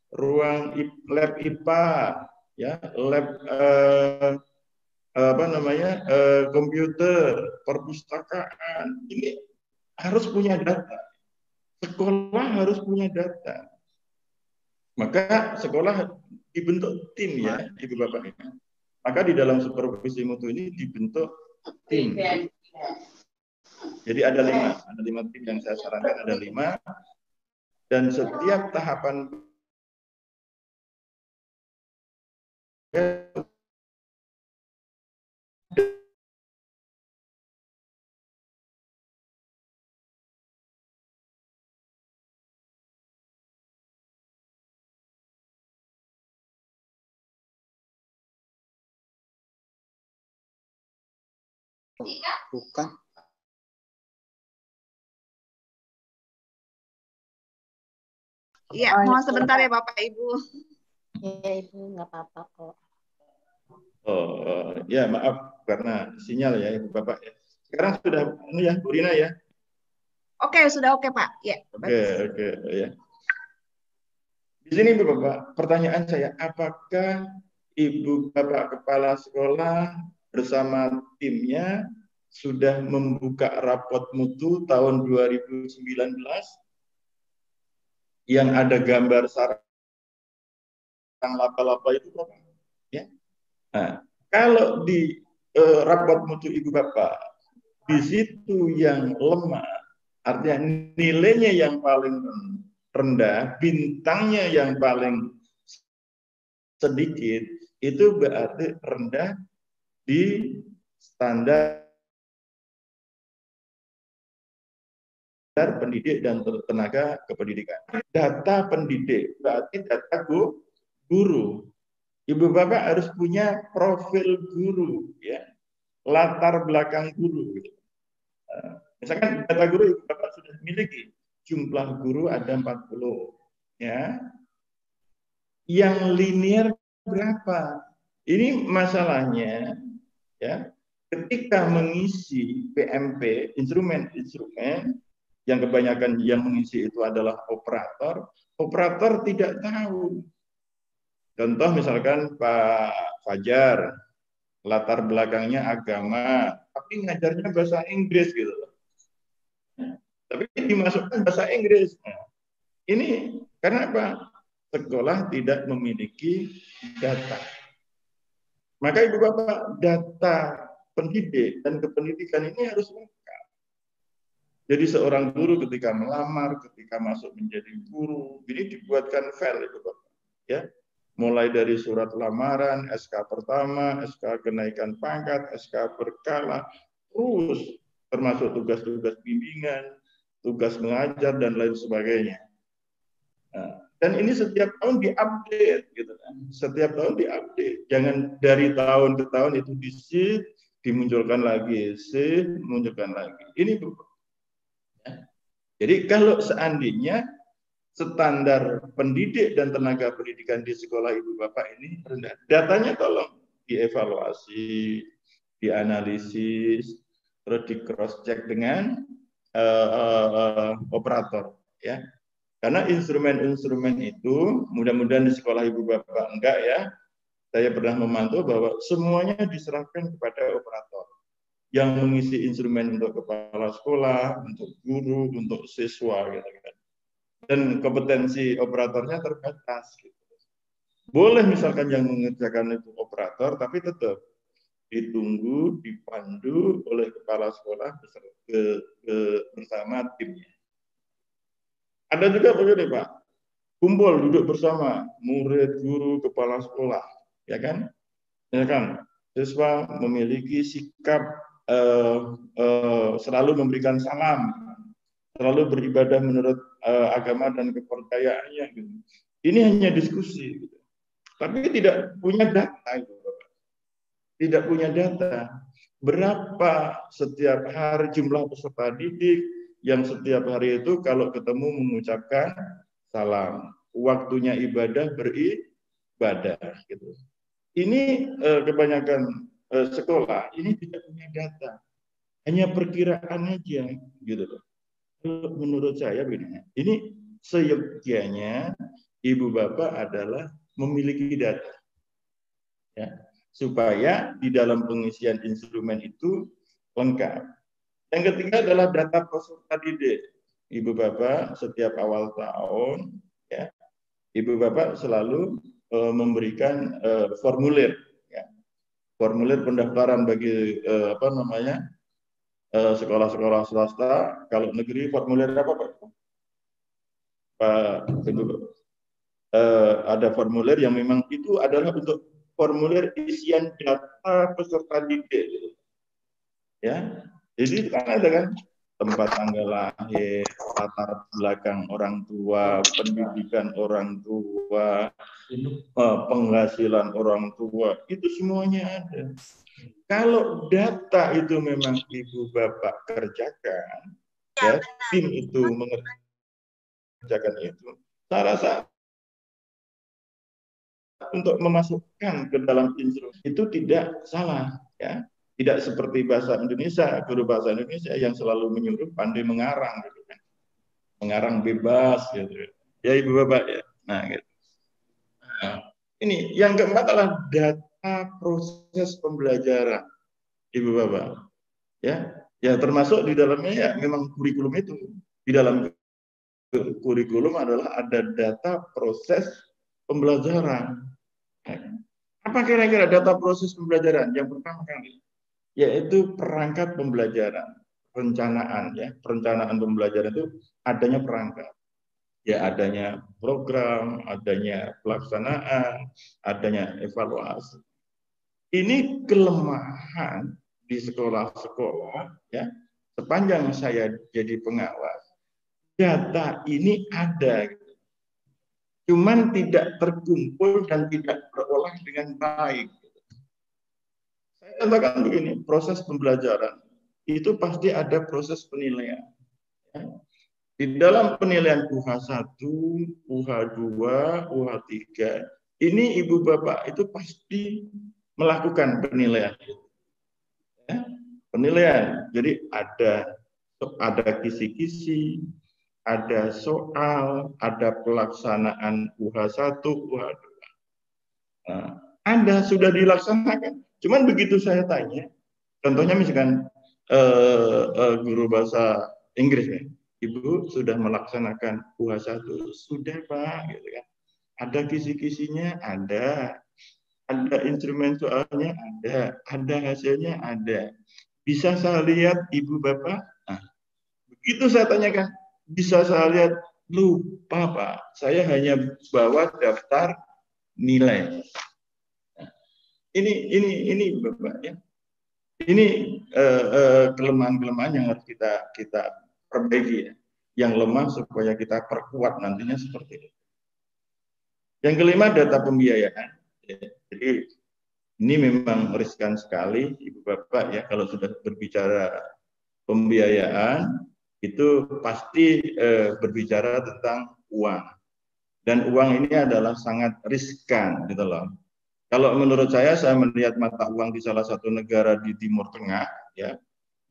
Ruang lab IPA, ya, lab komputer, perpustakaan, ini harus punya data. Sekolah harus punya data. Maka sekolah dibentuk tim, ya, Ibu Bapak. Maka di dalam supervisi mutu ini dibentuk tim. Jadi ada 5 tim yang saya sarankan, ada 5, dan setiap tahapan bukan. Iya, mohon sebentar ya Bapak Ibu. Ya Ibu, nggak apa-apa kok. Oh, ya maaf karena sinyal ya Ibu Bapak ya. Sekarang sudah ini ya Bu Rina ya. Oke, sudah oke Pak. Ya. Oke ya. Di sini Ibu Bapak, pertanyaan saya, apakah Ibu Bapak Kepala Sekolah bersama timnya sudah membuka rapot mutu tahun 2019 yang ada gambar sarang laba-laba itu Bapak? Ya. Nah, kalau di rapot mutu Ibu Bapak di situ yang lemah, artinya nilainya yang paling rendah, bintangnya yang paling sedikit, itu berarti rendah di standar pendidik dan tenaga kependidikan. Data pendidik berarti data guru. Ibu bapak harus punya profil guru, ya, latar belakang guru. Gitu. Misalkan data guru ibu bapak sudah miliki, jumlah guru ada 40, ya. Yang linear berapa? Ini masalahnya, ya. Ketika mengisi PMP, instrumen-instrumen yang kebanyakan yang mengisi itu adalah operator tidak tahu. Contoh misalkan Pak Fajar, latar belakangnya agama, tapi ngajarnya bahasa Inggris gitu loh. Tapi dimasukkan bahasa Inggris. Nah, ini karena apa? Sekolah tidak memiliki data. Maka ibu bapak, data pendidik dan kependidikan ini harus lengkap. Jadi seorang guru ketika melamar, ketika masuk menjadi guru, ini dibuatkan file ibu bapak, ya. Mulai dari surat lamaran, SK pertama, SK kenaikan pangkat, SK berkala, terus termasuk tugas-tugas bimbingan, tugas mengajar dan lain sebagainya. Nah, dan ini setiap tahun diupdate, gitu kan? Setiap tahun diupdate. Jangan dari tahun ke tahun itu dimunculkan lagi, dimunculkan lagi. Ini ya. Jadi kalau seandainya standar pendidik dan tenaga pendidikan di sekolah ibu bapak ini rendah, datanya tolong dievaluasi, dianalisis, terus di cross check dengan operator, ya. Karena instrumen-instrumen itu mudah-mudahan di sekolah ibu bapak enggak, ya. Saya pernah memantau bahwa semuanya diserahkan kepada operator yang mengisi instrumen untuk kepala sekolah, untuk guru, untuk siswa, gitu kan. Dan kompetensi operatornya terbatas. Gitu. Boleh misalkan yang mengerjakan itu operator, tapi tetap ditunggu, dipandu oleh kepala sekolah bersama timnya. Ada juga begini Pak, kumpul duduk bersama murid, guru, kepala sekolah, ya kan? Ya kan? Siswa memiliki sikap selalu memberikan salam, selalu beribadah menurut agama dan kepercayaannya. Gitu. Ini hanya diskusi, gitu. Tapi tidak punya data, gitu. Tidak punya data. Berapa setiap hari jumlah peserta didik yang setiap hari itu kalau ketemu mengucapkan salam, waktunya ibadah beribadah, gitu. Ini kebanyakan sekolah ini tidak punya data, hanya perkiraan aja, gitu loh. Menurut saya begini, ini seyogyanya ibu bapak adalah memiliki data, ya, supaya di dalam pengisian instrumen itu lengkap. Yang ketiga adalah data peserta didik. Ibu bapak setiap awal tahun, ya, ibu bapak selalu memberikan formulir, ya, formulir pendaftaran bagi apa namanya, sekolah-sekolah swasta. Kalau negeri formulir apa Pak? Ada formulir yang memang itu adalah untuk formulir isian data peserta didik, ya. Jadi kan ada kan tempat tanggal lahir, latar belakang orang tua, pendidikan orang tua, penghasilan orang tua, itu semuanya ada. Kalau data itu memang ibu bapak kerjakan, ya, tim itu mengerjakan itu, saya rasa untuk memasukkan ke dalam instrumen itu tidak salah, ya. Tidak seperti bahasa Indonesia, guru bahasa Indonesia yang selalu menyuruh pandai mengarang, gitu kan. Mengarang bebas, gitu. Ya ibu bapak, ya. Nah, gitu. Nah, ini yang keempat adalah data proses pembelajaran, ibu bapak, ya. Ya termasuk di dalamnya ya memang kurikulum itu. Di dalam kurikulum adalah ada data proses pembelajaran. Apa kira-kira data proses pembelajaran? Yang pertama kali yaitu perangkat pembelajaran, perencanaan, ya. Perencanaan pembelajaran itu adanya perangkat. ya adanya program, adanya pelaksanaan, adanya evaluasi. Ini kelemahan di sekolah-sekolah ya. Sepanjang saya jadi pengawas, data ini ada, cuman tidak terkumpul dan tidak terolah dengan baik. Saya katakan begini, proses pembelajaran itu pasti ada proses penilaian. Ya. Di dalam penilaian UH1, UH2, UH3, ini ibu bapak itu pasti melakukan penilaian. Ya. Penilaian, jadi ada kisi-kisi, ada soal, ada pelaksanaan UH1, UH2. Nah, Anda sudah dilaksanakan. Cuman begitu saya tanya, contohnya misalkan guru bahasa Inggris ya, Ibu sudah melaksanakan UH1, sudah Pak, gitu kan. Ada kisi-kisinya, ada instrumen soalnya, ada hasilnya, ada. Bisa saya lihat Ibu Bapak? Nah, begitu saya tanyakan, bisa saya lihat? Lupa Pak, saya hanya bawa daftar nilai. Nah, ini Bapak ya. Ini kelemahan-kelemahan yang harus kita perbaiki ya. Yang lemah supaya kita perkuat nantinya seperti itu. Yang kelima, data pembiayaan. Jadi ini memang riskan sekali, Ibu Bapak ya, kalau sudah berbicara pembiayaan itu pasti berbicara tentang uang. Dan uang ini adalah sangat riskan, gitu loh. Kalau menurut saya melihat mata uang di salah satu negara di Timur Tengah, ya,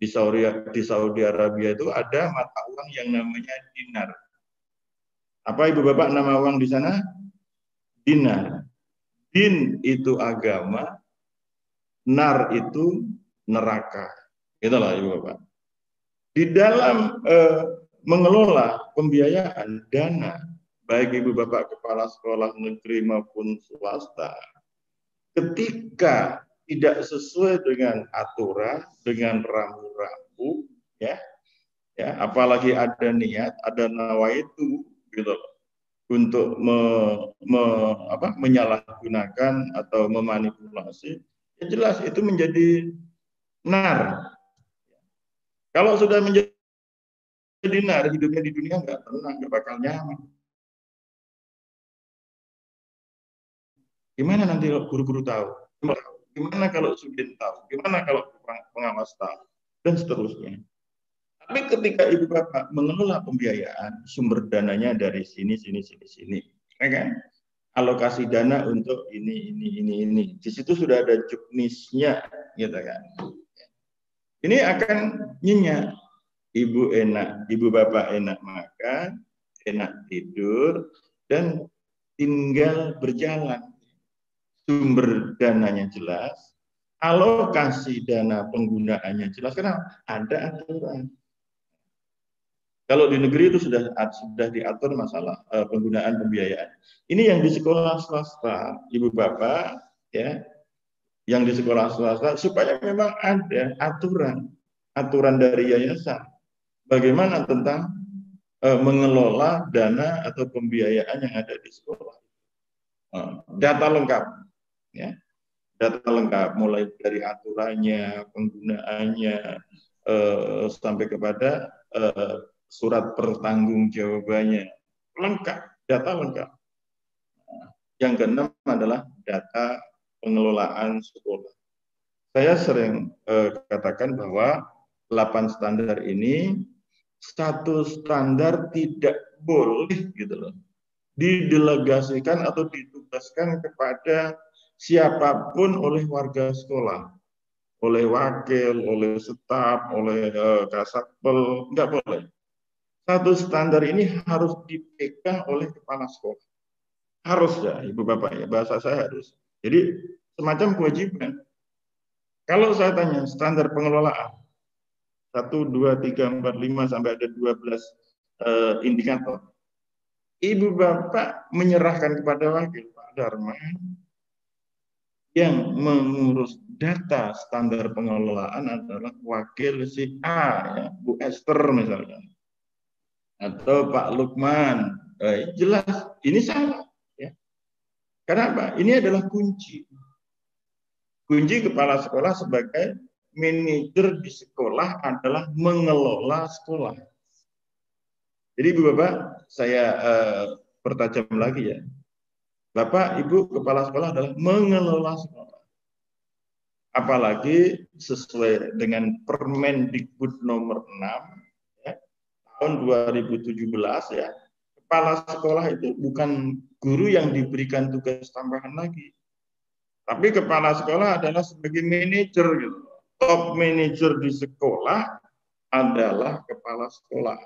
di Saudi Arabia itu ada mata uang yang namanya dinar. Apa Ibu Bapak nama uang di sana? Dinar. Din itu agama, nar itu neraka. Itulah Ibu Bapak. Di dalam mengelola pembiayaan dana, baik Ibu Bapak kepala sekolah negeri maupun swasta, ketika tidak sesuai dengan aturan, dengan rambu-rambu, ya, apalagi ada niat, ada nawaitu, gitu, untuk menyalahgunakan atau memanipulasi, ya jelas itu menjadi nar. Kalau sudah menjadi nar, hidupnya di dunia nggak tenang, nggak bakal nyaman. Gimana nanti guru-guru tahu? Gimana kalau sudin tahu? Gimana kalau pengawas tahu? Dan seterusnya. Tapi ketika Ibu Bapak mengelola pembiayaan, sumber dananya dari sini, ya kan? Alokasi dana untuk ini. Di situ sudah ada juknisnya, gitu kan? Ini akan nyenyak. Ibu enak, Ibu Bapak enak makan, enak tidur, dan tinggal berjalan. Sumber dananya jelas, alokasi dana penggunaannya jelas, karena ada aturan. Kalau di negeri itu sudah diatur masalah penggunaan pembiayaan. Ini yang di sekolah swasta, Ibu Bapak, ya, yang di sekolah swasta, supaya memang ada aturan dari yayasan. Bagaimana tentang mengelola dana atau pembiayaan yang ada di sekolah. Data lengkap, ya, data lengkap, mulai dari aturannya, penggunaannya, sampai kepada surat pertanggungjawabannya, lengkap, data lengkap. Yang keenam adalah data pengelolaan sekolah. Saya sering katakan bahwa 8 standar ini, satu standar tidak boleh gitu loh didelegasikan atau ditugaskan kepada siapapun oleh warga sekolah, oleh wakil, oleh staf, oleh kasatpel, nggak boleh. Satu standar ini harus dipegang oleh kepala sekolah. Harus ya, Ibu Bapak ya, bahasa saya harus. Jadi semacam kewajiban. Kalau saya tanya standar pengelolaan 1, 2, 3, 4, 5 sampai ada 12 indikator. Ibu Bapak menyerahkan kepada wakil Pak Darman yang mengurus data standar pengelolaan adalah wakil si A, ya, Bu Esther misalnya, atau Pak Lukman, jelas ini salah. Ya. Kenapa? Ini adalah kunci. Kunci kepala sekolah sebagai manajer di sekolah adalah mengelola sekolah. Jadi Ibu Bapak, saya pertajam lagi ya. Bapak, Ibu, kepala sekolah adalah mengelola sekolah. Apalagi sesuai dengan Permendikbud nomor 6 ya, tahun 2017 ya. Kepala sekolah itu bukan guru yang diberikan tugas tambahan lagi. Tapi kepala sekolah adalah sebagai manajer gitu. Top manajer di sekolah adalah kepala sekolah.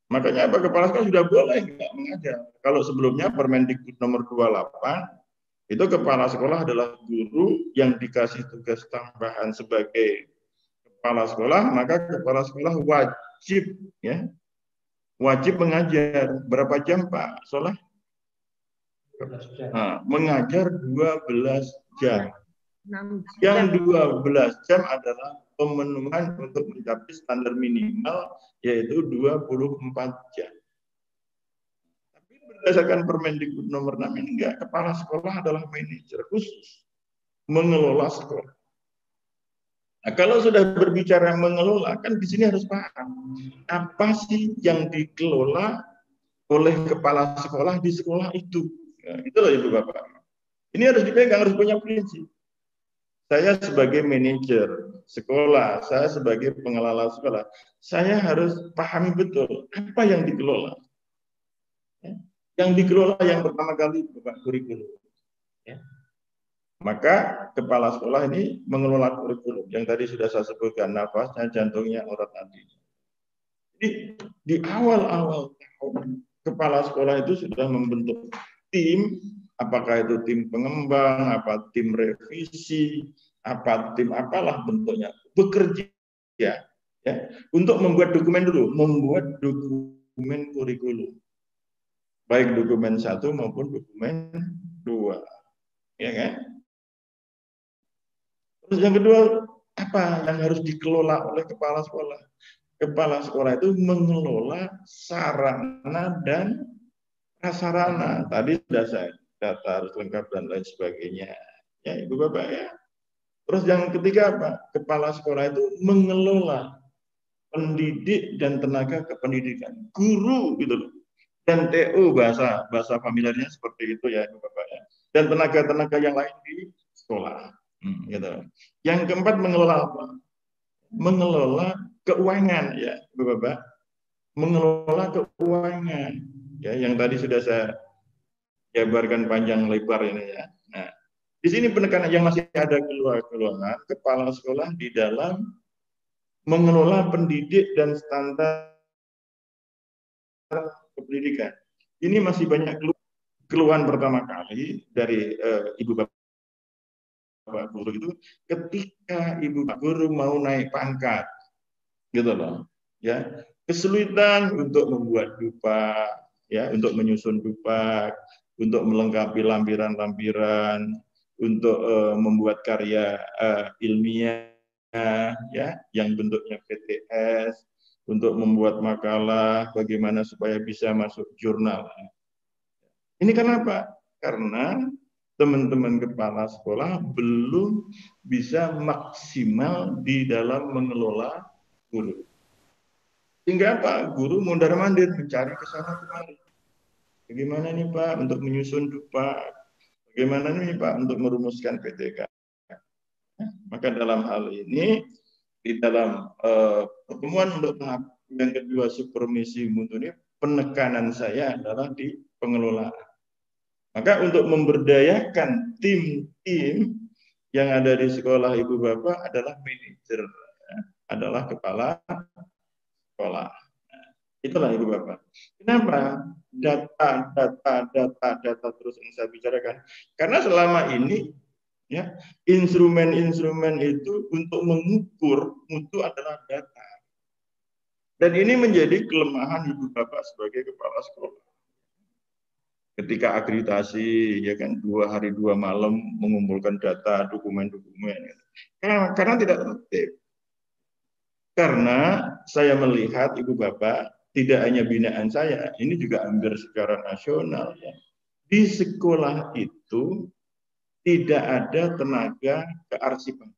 Makanya apa, kepala sekolah sudah boleh nggak mengajar. Kalau sebelumnya Permendikbud nomor 28 itu kepala sekolah adalah guru yang dikasih tugas tambahan sebagai kepala sekolah, maka kepala sekolah wajib ya, wajib mengajar. Berapa jam Pak Soleh? Nah, mengajar 12 jam. Yang 12 jam adalah pemenuhan untuk mencapai standar minimal yaitu 24 jam. Tapi berdasarkan Permendikbud nomor 6 ini enggak, kepala sekolah adalah manajer khusus mengelola sekolah. Nah, kalau sudah berbicara mengelola, kan di sini harus paham apa sih yang dikelola oleh kepala sekolah di sekolah itu. Nah, itulah Ibu Bapak. Ini harus dipegang, harus punya prinsip. Saya sebagai manajer sekolah, saya sebagai pengelola sekolah, saya harus pahami betul apa yang dikelola. Yang dikelola yang pertama kali Bapak kurikulum. Ya. Maka kepala sekolah ini mengelola kurikulum yang tadi sudah saya sebutkan, nafasnya, jantungnya, otot nadinya. Jadi di awal-awal tahun kepala sekolah itu sudah membentuk tim, apakah itu tim pengembang, apa tim revisi, apa tim apalah bentuknya, bekerja ya, untuk membuat dokumen dulu, membuat dokumen kurikulum, baik dokumen 1 maupun dokumen 2, ya kan? Terus yang kedua, apa yang harus dikelola oleh kepala sekolah? Kepala sekolah itu mengelola sarana dan prasarana. Tadi sudah saya data harus lengkap dan lain sebagainya. Ya, Ibu Bapak ya. Terus yang ketiga apa? Kepala sekolah itu mengelola pendidik dan tenaga kependidikan. Guru gitu loh. Dan TU bahasa familiarnya seperti itu ya Ibu Bapak ya. Dan tenaga-tenaga yang lain di sekolah. Gitu. Yang keempat mengelola apa? Mengelola keuangan ya Ibu Bapak. Mengelola keuangan. Ya, yang tadi sudah saya jabarkan panjang lebar ini ya. Nah, di sini penekanan yang masih ada keluar-keluaran kepala sekolah di dalam mengelola pendidik dan standar pendidikan. Ini masih banyak keluhan pertama kali dari Ibu Bapak guru itu ketika Ibu Bapak guru mau naik pangkat. Gitu loh. Ya, kesulitan untuk membuat dupa, ya, untuk menyusun dupa, untuk melengkapi lampiran-lampiran, untuk membuat karya ilmiah ya yang bentuknya PTS, untuk membuat makalah bagaimana supaya bisa masuk jurnal. Ini kenapa? Karena teman-teman kepala sekolah belum bisa maksimal di dalam mengelola guru. Sehingga Pak guru mondar-mandir mencari ke sana kemari. Bagaimana nih Pak untuk menyusun dupa? Bagaimana nih Pak untuk merumuskan PTK? Maka dalam hal ini, di dalam pertemuan untuk tahap yang kedua supermisi mutu ini, penekanan saya adalah di pengelolaan. Maka untuk memberdayakan tim-tim yang ada di sekolah Ibu Bapak adalah manajer, adalah kepala sekolah. Itulah Ibu Bapak. Kenapa? Data terus yang saya bicarakan. Karena selama ini ya instrumen-instrumen itu untuk mengukur mutu adalah data. Dan ini menjadi kelemahan Ibu Bapak sebagai kepala sekolah. Ketika akreditasi ya kan 2 hari 2 malam mengumpulkan data dokumen-dokumen. Karena tidak tertib. Karena saya melihat Ibu Bapak tidak hanya binaan saya, ini juga hampir secara nasional ya. Di sekolah itu tidak ada tenaga kearsipan.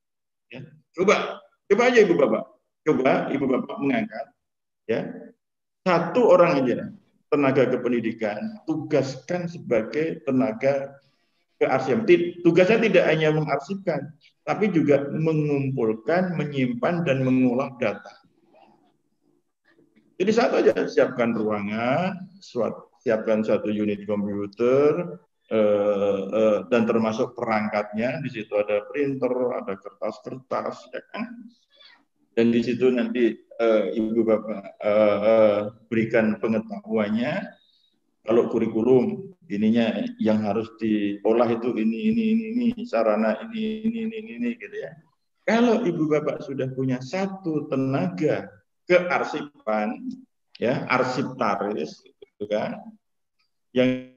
Ya. Coba aja ibu bapak, mengangkat ya satu orang aja tenaga kependidikan, tugaskan sebagai tenaga kearsipan. Tugasnya tidak hanya mengarsipkan, tapi juga mengumpulkan, menyimpan dan mengolah data. Jadi satu aja, siapkan ruangan, siapkan satu unit komputer, dan termasuk perangkatnya. Di situ ada printer, ada kertas-kertas, ya kan? Dan di situ nanti ibu bapak berikan pengetahuannya. Kalau kurikulum ininya yang harus diolah itu ini, sarana ini gitu ya. Kalau ibu bapak sudah punya satu tenaga kearsipan, ya arsiptaris, gitu kan, yang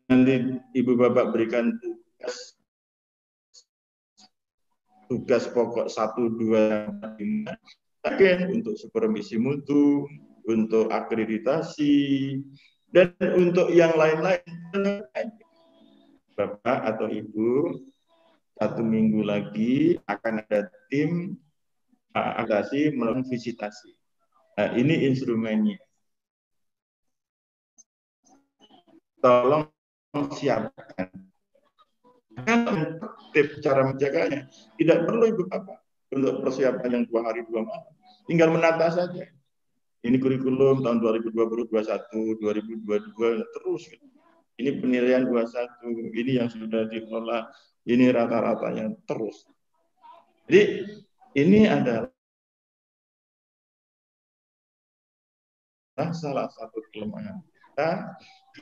nanti ibu bapak berikan tugas pokok 1, 2, 5, untuk supervisi mutu, untuk akreditasi, dan untuk yang lain-lain. Bapak atau Ibu, 1 minggu lagi akan ada tim akreditasi melalui visitasi. Nah, ini instrumennya. Tolong siapkan. Kan tips cara menjaganya tidak perlu ibu bapak untuk persiapan yang 2 hari 2 malam, tinggal menata saja. Ini kurikulum tahun 2020, 2021, 2022 terus. Ini penilaian 21, ini yang sudah dikelola, ini rata-ratanya terus. Jadi ini adalah salah satu kelemahan kita,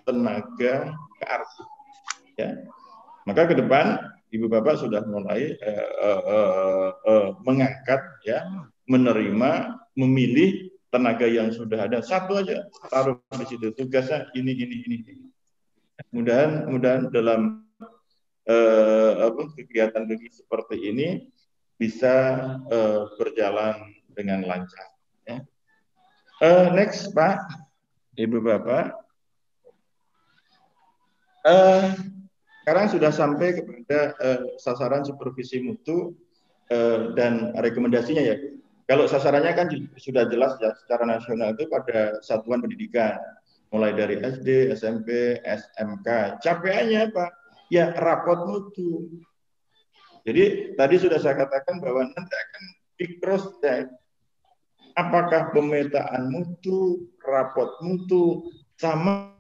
tenaga kearsipan. Ya. Maka ke depan ibu bapak sudah mulai mengangkat, ya, menerima, memilih tenaga yang sudah ada. Satu aja taruh di situ, tugasnya ini. Mudah-mudahan dalam kegiatan seperti ini bisa berjalan dengan lancar. Ya. Next Pak, Ibu Bapak. Sekarang sudah sampai kepada sasaran supervisi mutu dan rekomendasinya ya. Kalau sasarannya kan sudah jelas ya, secara nasional itu pada satuan pendidikan, mulai dari SD, SMP, SMK. Capaiannya apa? Ya rapot mutu. Jadi tadi sudah saya katakan bahwa nanti akan di cross check apakah pemetaan mutu, rapot mutu sama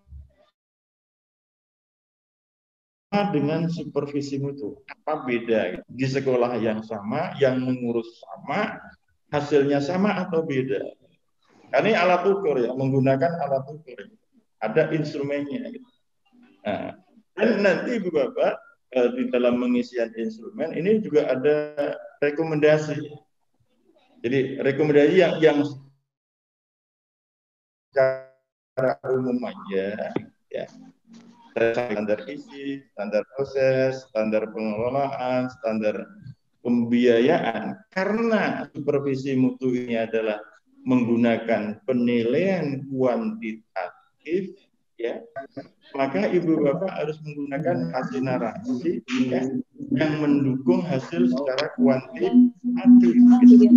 dengan supervisi mutu. Apa beda? Di sekolah yang sama, yang mengurus sama, hasilnya sama atau beda? Ini alat ukur ya, menggunakan alat ukur. Ada instrumennya. Nah, dan nanti Ibu Bapak di dalam mengisian instrumen ini juga ada rekomendasi. Jadi rekomendasi yang secara umum aja, ya. Standar isi, standar proses, standar pengelolaan, standar pembiayaan. Karena supervisi mutu ini adalah menggunakan penilaian kuantitatif, ya, maka ibu bapak harus menggunakan hasil narasi, ya, yang mendukung hasil secara kuantitatif. Gitu.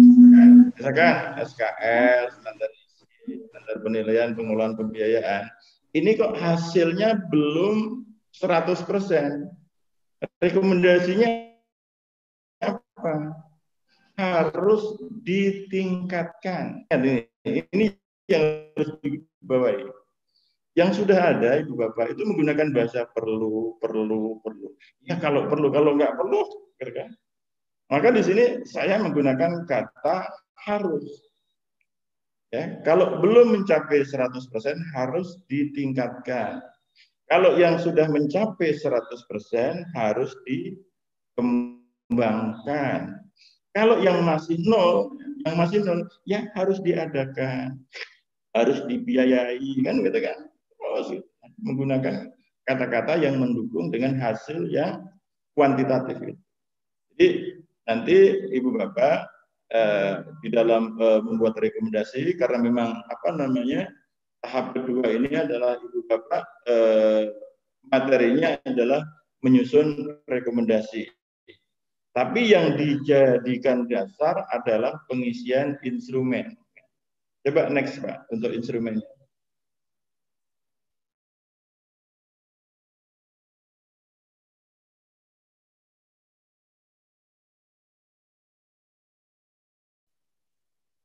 Misalkan SKS, standar isi, standar penilaian pengelolaan pembiayaan. Ini kok hasilnya belum 100%. Rekomendasinya apa? Harus ditingkatkan. Ini yang harus dibawahi. Yang sudah ada Ibu Bapak itu menggunakan bahasa perlu. Ya kalau perlu, kalau nggak perlu, kan? Maka di sini saya menggunakan kata harus. Ya, kalau belum mencapai 100% harus ditingkatkan. Kalau yang sudah mencapai 100% harus dikembangkan. Kalau yang masih nol, ya harus diadakan, harus dibiayai, kan gitu kan? Menggunakan kata-kata yang mendukung dengan hasil yang kuantitatif. Jadi nanti Ibu Bapak di dalam membuat rekomendasi, karena memang tahap kedua ini adalah Ibu Bapak materinya adalah menyusun rekomendasi. Tapi yang dijadikan dasar adalah pengisian instrumen. Coba next Pak untuk instrumennya.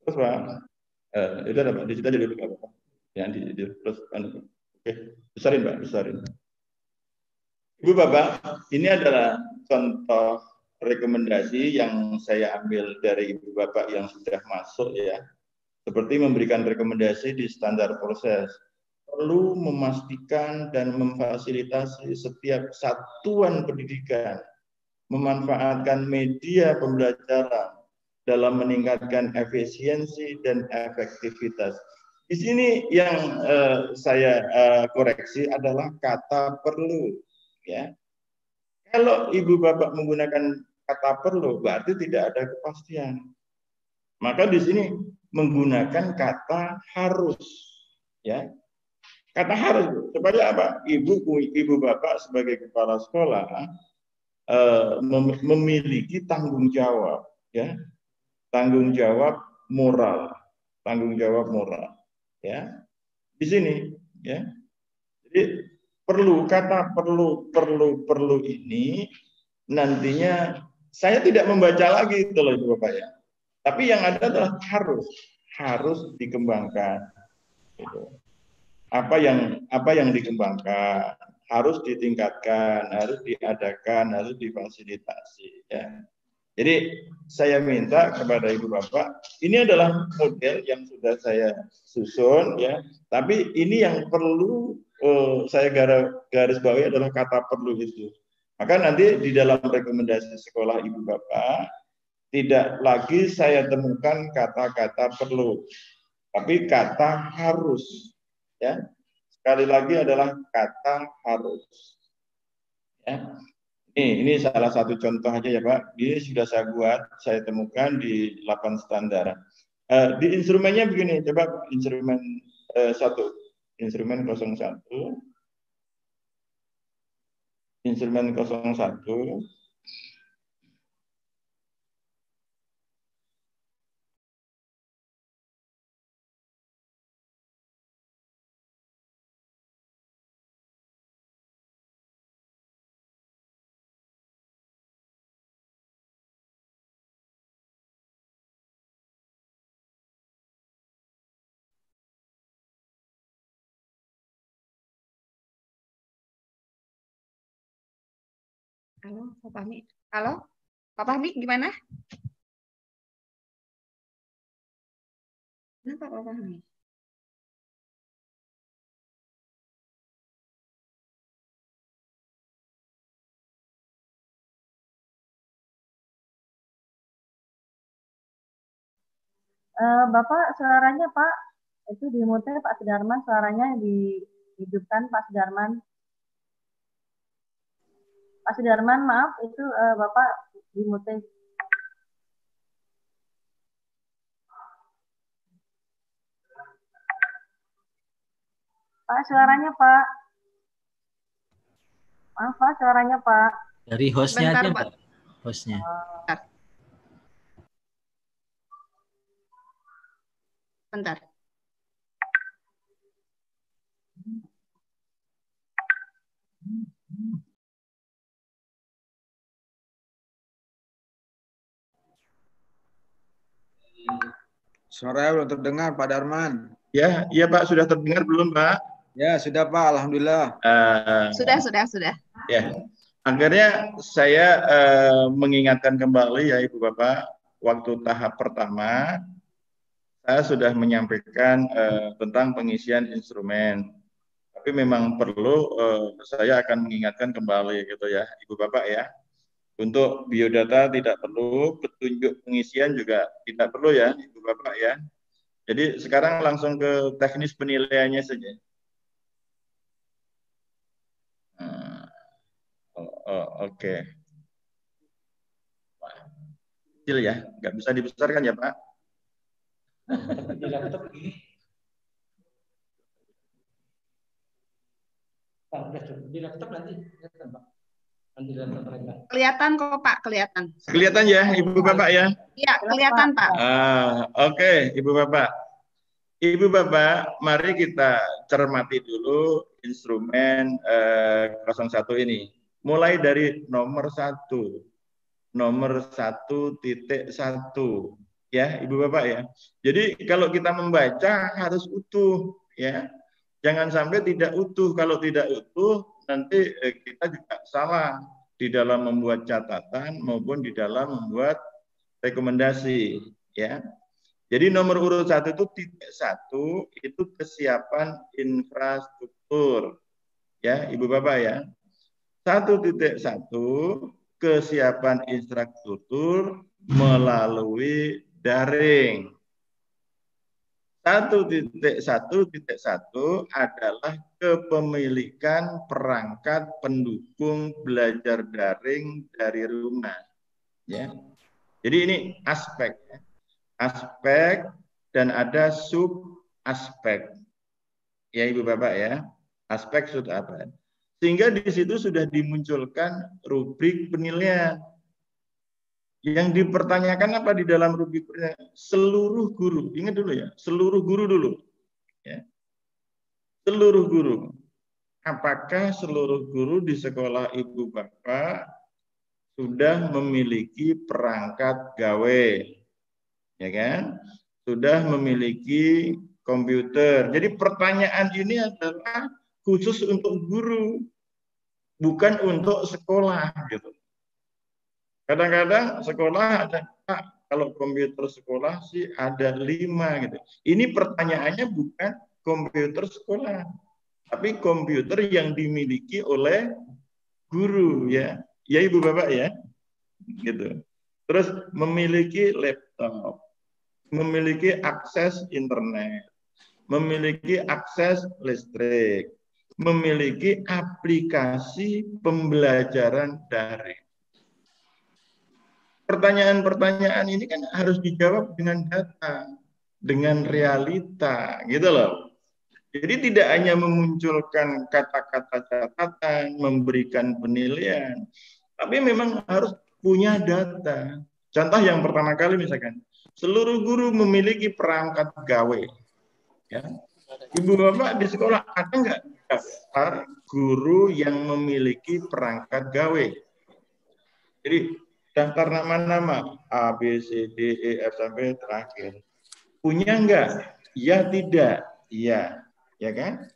Terus Pak, itu ada Pak, di situ aja dulu Pak. Yang di terus, oke, besarin Pak, besarin. Ibu Bapak, ini adalah contoh rekomendasi yang saya ambil dari Ibu Bapak yang sudah masuk ya. Seperti memberikan rekomendasi di standar proses. Perlu memastikan dan memfasilitasi setiap satuan pendidikan memanfaatkan media pembelajaran dalam meningkatkan efisiensi dan efektivitas. Di sini yang saya koreksi adalah kata perlu. Ya, kalau Ibu Bapak menggunakan kata perlu, berarti tidak ada kepastian. Maka di sini menggunakan kata harus. Ya, kata harus supaya apa? Ibu Bapak sebagai kepala sekolah memiliki tanggung jawab, ya, tanggung jawab moral, ya, di sini, ya. Jadi perlu kata perlu ini nantinya saya tidak membaca lagi itu loh Ibu Bapak ya. Tapi yang ada adalah harus dikembangkan. Gitu. Apa yang dikembangkan, harus ditingkatkan, harus diadakan, harus difasilitasi. Ya. Jadi saya minta kepada Ibu Bapak, ini adalah model yang sudah saya susun, ya. Tapi ini yang perlu saya garis bawahi adalah kata perlu itu. Maka nanti di dalam rekomendasi sekolah Ibu Bapak tidak lagi saya temukan kata-kata perlu, tapi kata harus. Ya, sekali lagi adalah kata harus. Ya. Ini salah satu contoh aja ya Pak. Ini sudah saya buat, saya temukan di 8 standar. Di instrumennya begini, coba instrumen 1, instrumen 01, instrumen 01. Halo, Pak Fahmi. Halo, Pak Fahmi gimana? Kenapa Pak Fahmi? Bapak suaranya Pak, itu di-mute Pak Sudarman, suaranya dihidupkan Pak Sudarman. Pak Sudarman, maaf, itu Bapak di-mute. Pak, suaranya Pak. Maaf Pak, suaranya Pak. Dari hostnya Bentar, aja Pak. Pak. Hostnya. Bentar. Suaranya belum terdengar Pak Darman. Ya, iya Pak, sudah terdengar belum Pak? Ya, sudah Pak, alhamdulillah. Sudah. Ya, akhirnya saya mengingatkan kembali ya Ibu Bapak, waktu tahap pertama saya sudah menyampaikan tentang pengisian instrumen. Tapi memang perlu saya akan mengingatkan kembali gitu ya Ibu Bapak ya. Untuk biodata tidak perlu, petunjuk pengisian juga tidak perlu ya Ibu Bapak ya. Jadi sekarang langsung ke teknis penilaiannya saja. Oke. Kecil ya, nggak bisa dibesarkan ya Pak. Di laptop nanti kelihatan, Pak. Nanti di laptop mereka. Kelihatan kok Pak, kelihatan. Kelihatan ya, Ibu Bapak ya? Iya, kelihatan Pak. Oke, Ibu Bapak. Ibu Bapak, mari kita cermati dulu instrumen 01 ini. Mulai dari nomor 1. Nomor 1.1. Ya, Ibu Bapak ya. Jadi kalau kita membaca harus utuh ya. Jangan sampai tidak utuh. Kalau tidak utuh nanti kita juga salah di dalam membuat catatan maupun di dalam membuat rekomendasi ya. Jadi nomor urut 1 itu .1 itu kesiapan infrastruktur. Ya, Ibu Bapak ya. 1.1 kesiapan infrastruktur melalui daring. 1.1.1 adalah kepemilikan perangkat pendukung belajar daring dari rumah. Ya. Jadi ini aspek. Ya. Aspek dan ada sub aspek. Ya Ibu Bapak ya. Aspek sub apa? Sehingga di situ sudah dimunculkan rubrik penilaian. Yang dipertanyakan apa di dalam rubrik penilaian? Seluruh guru. Ingat dulu ya, seluruh guru dulu. Ya. Seluruh guru. Apakah seluruh guru di sekolah Ibu Bapak sudah memiliki perangkat gawe? Ya kan? Sudah memiliki komputer. Jadi pertanyaan ini adalah khusus untuk guru, bukan untuk sekolah gitu. Kadang-kadang sekolah ada, kalau komputer sekolah sih ada 5 gitu. Ini pertanyaannya bukan komputer sekolah, tapi komputer yang dimiliki oleh guru ya. Ya Ibu Bapak ya. Gitu. Terus memiliki laptop, memiliki akses internet, memiliki akses listrik, memiliki aplikasi pembelajaran daring. Pertanyaan-pertanyaan ini kan harus dijawab dengan data, dengan realita, gitu loh. Jadi tidak hanya memunculkan kata-kata catatan, memberikan penilaian, tapi memang harus punya data. Contoh yang pertama kali misalkan, seluruh guru memiliki perangkat gawe. Ya. Ibu Bapak di sekolah ada nggak daftar guru yang memiliki perangkat gawe? Jadi daftar nama-nama A, B, C, D, E, F sampai terakhir. Punya enggak? Ya tidak. Iya. Ya kan?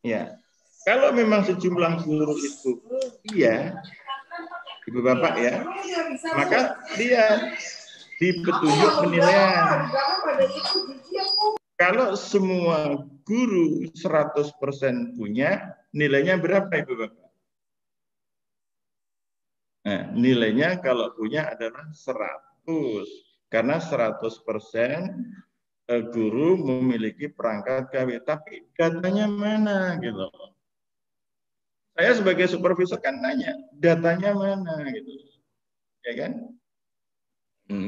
Ya. Kalau memang sejumlah guru itu iya, Ibu Bapak ya, maka dia di petunjuk penilaian. Kalau semua guru 100% punya, nilainya berapa Ibu Bapak? Nah, nilainya kalau punya adalah 100. Karena 100% guru memiliki perangkat gawe. Tapi datanya mana gitu. Saya sebagai supervisor kan nanya, datanya mana gitu. Ya kan?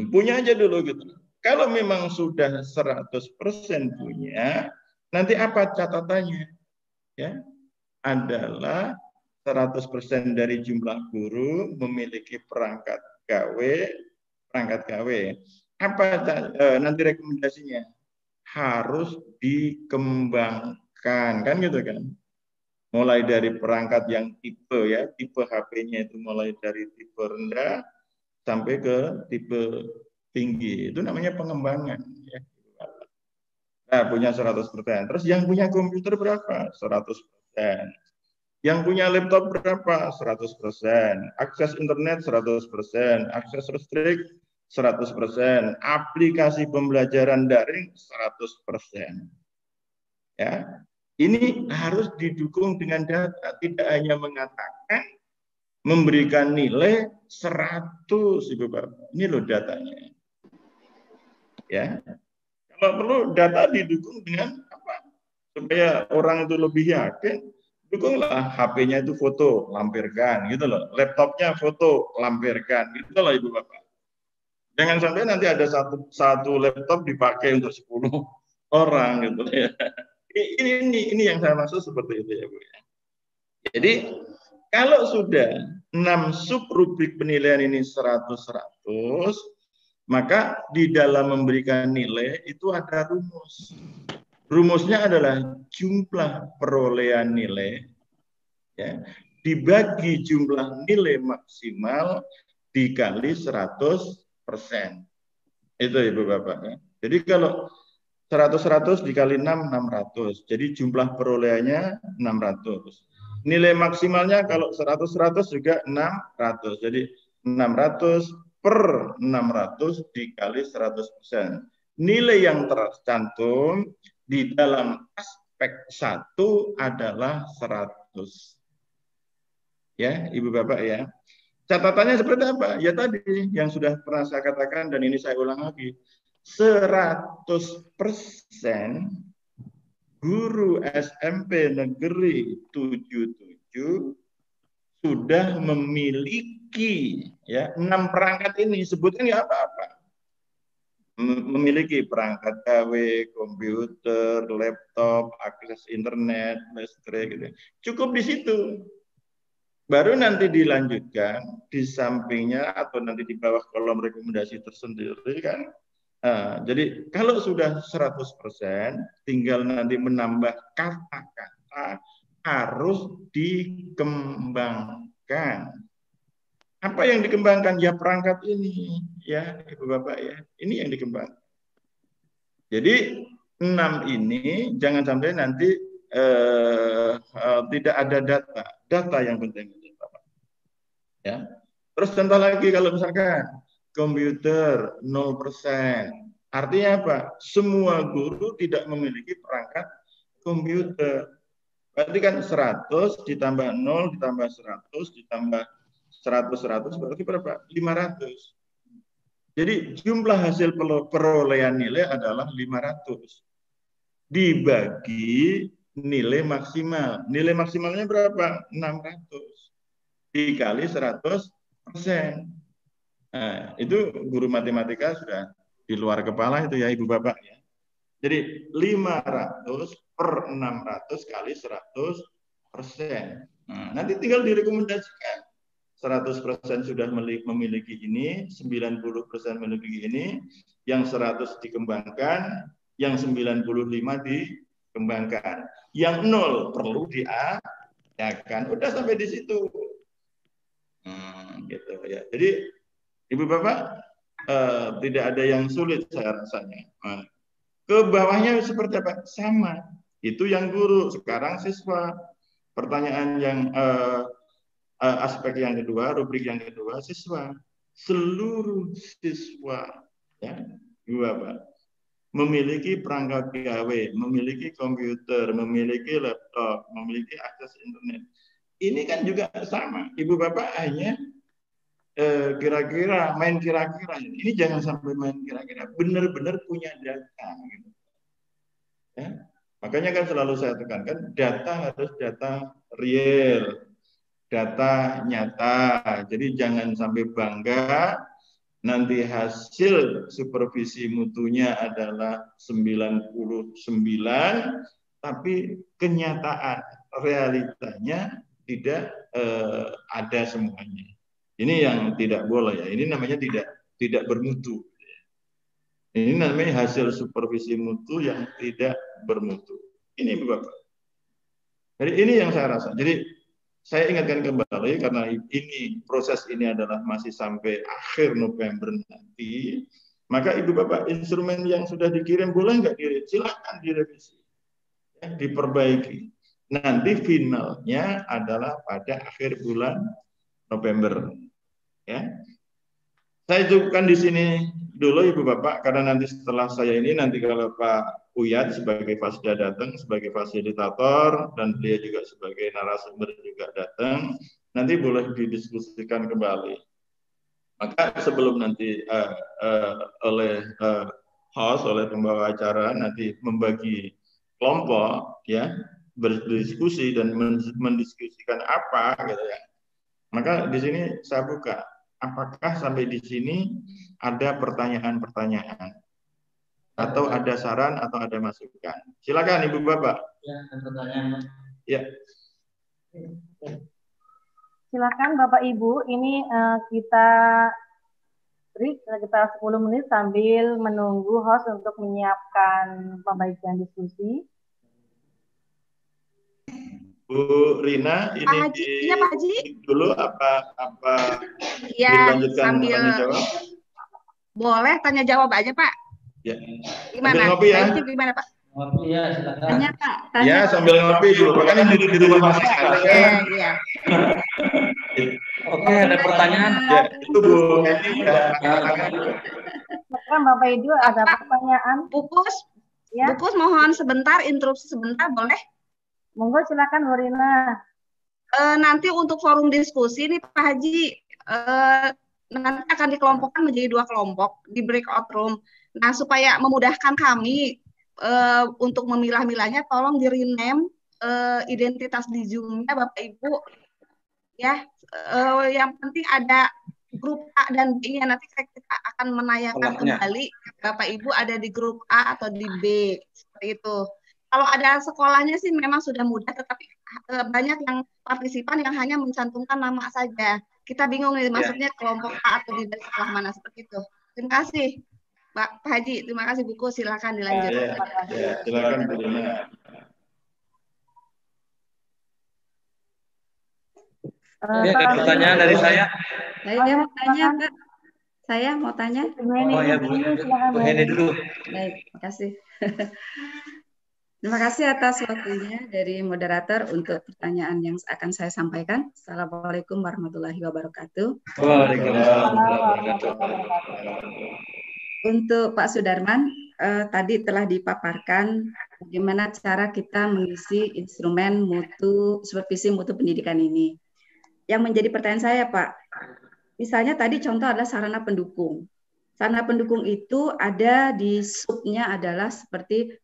Punya aja dulu gitu. Kalau memang sudah 100% punya, nanti apa catatannya? Ya, adalah 100% dari jumlah guru memiliki perangkat gawe. Apa nanti rekomendasinya? Harus dikembangkan, kan gitu kan? Mulai dari perangkat yang tipe ya, tipe HP-nya itu mulai dari tipe rendah sampai ke tipe tinggi. Itu namanya pengembangan. Ya. Nah, punya 100%. Terus yang punya komputer berapa? 100%. Yang punya laptop berapa? 100%. Akses internet 100%. Akses listrik 100%. Aplikasi pembelajaran daring 100%. Ya. Ini harus didukung dengan data. Tidak hanya mengatakan memberikan nilai 100, Ibu Bapak. Ini loh datanya. Ya. Kalau perlu data didukung dengan apa? Supaya orang itu lebih yakin, dukunglah HP-nya itu foto, lampirkan gitu loh. Laptopnya foto, lampirkan gitu loh Ibu Bapak. Jangan sampai nanti ada satu laptop dipakai untuk 10 orang gitu ya. Ini yang saya maksud seperti itu ya Bu ya. Jadi kalau sudah 6 sub rubrik penilaian ini 100-100, maka di dalam memberikan nilai itu ada rumus. Rumusnya adalah jumlah perolehan nilai ya, dibagi jumlah nilai maksimal dikali 100%. Itu Ibu Bapak. Ya. Jadi kalau 100-100 dikali 6, 600. Jadi jumlah perolehannya 600. Nilai maksimalnya kalau 100-100 juga 600. Jadi 600 per 600 dikali 100%. Nilai yang tercantum di dalam aspek 1 adalah 100. Ya, Ibu Bapak ya. Catatannya seperti apa? Ya tadi yang sudah pernah saya katakan dan ini saya ulang lagi. 100% guru SMP Negeri 77 sudah memiliki ya 6 perangkat ini, sebutkan ya apa-apa. Memiliki perangkat KW, komputer, laptop, akses internet, listrik gitu. Cukup di situ. Baru nanti dilanjutkan di sampingnya atau nanti di bawah kolom rekomendasi tersendiri kan. Jadi kalau sudah 100%, tinggal nanti menambah kata-kata harus dikembangkan. Apa yang dikembangkan? Ya perangkat ini, ya Ibu Bapak ya. Ini yang dikembangkan. Jadi 6 ini jangan sampai nanti tidak ada data. Data yang penting. Ya. Terus contoh lagi kalau misalkan komputer 0%. Artinya apa? Semua guru tidak memiliki perangkat komputer. Berarti kan 100 ditambah 0 ditambah 100 ditambah 100 berarti berapa? 500. Jadi jumlah hasil perolehan nilai adalah 500. Dibagi nilai maksimal. Nilai maksimalnya berapa? 600. Dikali 100%. Nah, itu guru matematika sudah di luar kepala itu ya Ibu Bapak ya. Jadi 500 per 600 kali 100%. Nah, nanti tinggal direkomendasikan. 100% sudah memiliki ini, 90% memiliki ini, yang 100 dikembangkan, yang 95 dikembangkan. Yang 0 perlu diadakan. Udah sampai di situ. Gitu ya. Jadi Ibu Bapak tidak ada yang sulit saya rasanya. Ke bawahnya seperti apa? Sama. Itu yang guru. Sekarang siswa. Pertanyaan yang aspek yang kedua, rubrik yang kedua, siswa. Seluruh siswa ya, Ibu Bapak memiliki perangkat PKW, memiliki komputer, memiliki laptop, memiliki akses internet. Ini kan juga sama. Ibu Bapak hanya kira-kira, main kira-kira. Ini jangan sampai main kira-kira. Benar-benar punya data. Gitu. Ya. Makanya kan selalu saya tekankan, data harus data real, data nyata. Jadi jangan sampai bangga, nanti hasil supervisi mutunya adalah 99, tapi kenyataan, realitanya tidak ada semuanya. Ini yang tidak boleh ya. Ini namanya tidak bermutu. Ini namanya hasil supervisi mutu yang tidak bermutu. Ini Bapak. Jadi ini yang saya rasa. Jadi saya ingatkan kembali karena ini proses ini adalah masih sampai akhir November nanti. Maka Ibu Bapak instrumen yang sudah dikirim boleh nggak direvisi? Silakan direvisi, ya, diperbaiki. Nanti finalnya adalah pada akhir bulan November. Ya, saya cukupkan di sini dulu Ibu Bapak karena nanti setelah saya ini nanti kalau Pak Uyat sebagai Fasda datang sebagai fasilitator dan dia juga sebagai narasumber juga datang, nanti boleh didiskusikan kembali. Maka sebelum nanti oleh host, oleh pembawa acara nanti membagi kelompok ya berdiskusi dan mendiskusikan apa gitu ya. Maka di sini saya buka. Apakah sampai di sini ada pertanyaan-pertanyaan atau ada saran atau ada masukan? Silakan Ibu Bapak. Ya, ada pertanyaan. Ya. Silakan Bapak Ibu, ini kita break sekitar 10 menit sambil menunggu host untuk menyiapkan pembagian diskusi. Bu Rina, ini Pak Haji, iya Pak Haji. dulu apa Ya, dilanjutkan sambil tanya jawab? boleh tanya jawab aja Pak. Ya. Gimana? Sambil ngopi ya. Baiknya gimana Pak? Ngopi ya, silakan. Tanya Pak. Tanya. Ya, sambil ngopi dulu. Kan di rumah masing-masing. Iya. Oke, ada pertanyaan? Ya, itu Bu Heni. Silakan Bapak Ibu, ada pertanyaan? Bukus, ya. Bukus mohon sebentar, interupsi sebentar, boleh? Monggo silakan Bu Rina. Nanti untuk forum diskusi nih Pak Haji, nanti akan dikelompokkan menjadi 2 kelompok di breakout room. Nah, supaya memudahkan kami untuk memilah-milahnya, tolong di-rename identitas di Zoom-nya Bapak Ibu. Ya, yang penting ada grup A dan B-nya, nanti kita akan menanyakan kembali Bapak Ibu ada di grup A atau di B, seperti itu. Kalau ada sekolahnya sih memang sudah mudah, tetapi banyak yang partisipan yang hanya mencantumkan nama saja. Kita bingung nih, maksudnya kelompok A atau di sekolah mana, seperti itu. Terima kasih, Pak Haji. Terima kasih, Buku. Silakan dilanjut. Ya, silakan Bu Rina. Ada pertanyaan dari saya. Saya mau tanya, Pak. Saya mau tanya. Oh ya, Bu Heni dulu. Baik, makasih. Terima kasih atas waktunya dari moderator untuk pertanyaan yang akan saya sampaikan. Assalamualaikum warahmatullahi wabarakatuh. Waalaikumsalam warahmatullahi wabarakatuh. Untuk Pak Sudarman, tadi telah dipaparkan bagaimana cara kita mengisi instrumen supervisi mutu pendidikan ini. Yang menjadi pertanyaan saya, Pak, misalnya tadi contoh adalah sarana pendukung. Sarana pendukung itu ada di subnya adalah seperti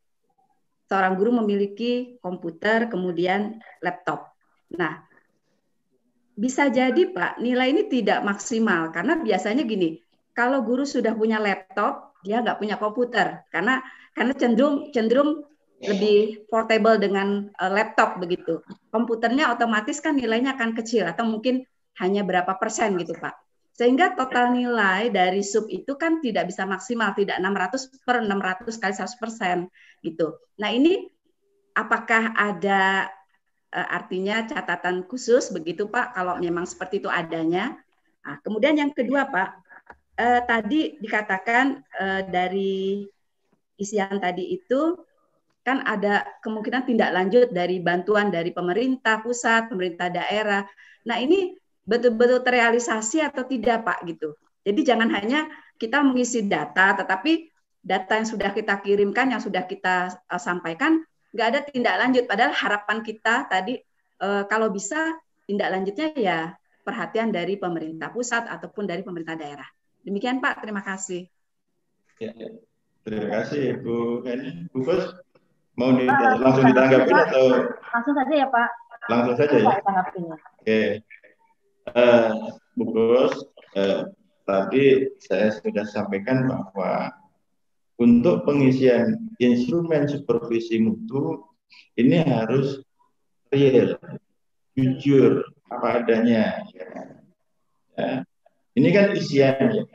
seorang guru memiliki komputer, kemudian laptop. Nah, bisa jadi Pak, nilai ini tidak maksimal karena biasanya gini, kalau guru sudah punya laptop, dia nggak punya komputer karena cenderung lebih portable dengan laptop begitu. Komputernya otomatis kan nilainya akan kecil atau mungkin hanya berapa persen gitu Pak. Sehingga total nilai dari sub itu kan tidak bisa maksimal, tidak 600/600 kali 100% gitu. Nah ini apakah ada artinya catatan khusus begitu Pak kalau memang seperti itu adanya. Nah, kemudian yang kedua Pak, tadi dikatakan dari isian tadi itu kan ada kemungkinan tindak lanjut dari bantuan dari pemerintah pusat, pemerintah daerah. Nah ini betul-betul terrealisasi atau tidak Pak gitu. Jadi jangan hanya kita mengisi data, tetapi data yang sudah kita kirimkan, yang sudah kita sampaikan, nggak ada tindak lanjut. Padahal harapan kita tadi kalau bisa tindak lanjutnya ya perhatian dari pemerintah pusat ataupun dari pemerintah daerah. Demikian Pak, terima kasih. Ya, terima kasih Bu Heni. Bu Bos, mau langsung ditanggapi atau? Langsung saja ya Pak. Langsung saja ya. Oke. Bu Bos, tadi saya sudah sampaikan bahwa untuk pengisian instrumen supervisi mutu ini harus real, jujur, apa adanya. Ya. Ini kan isiannya,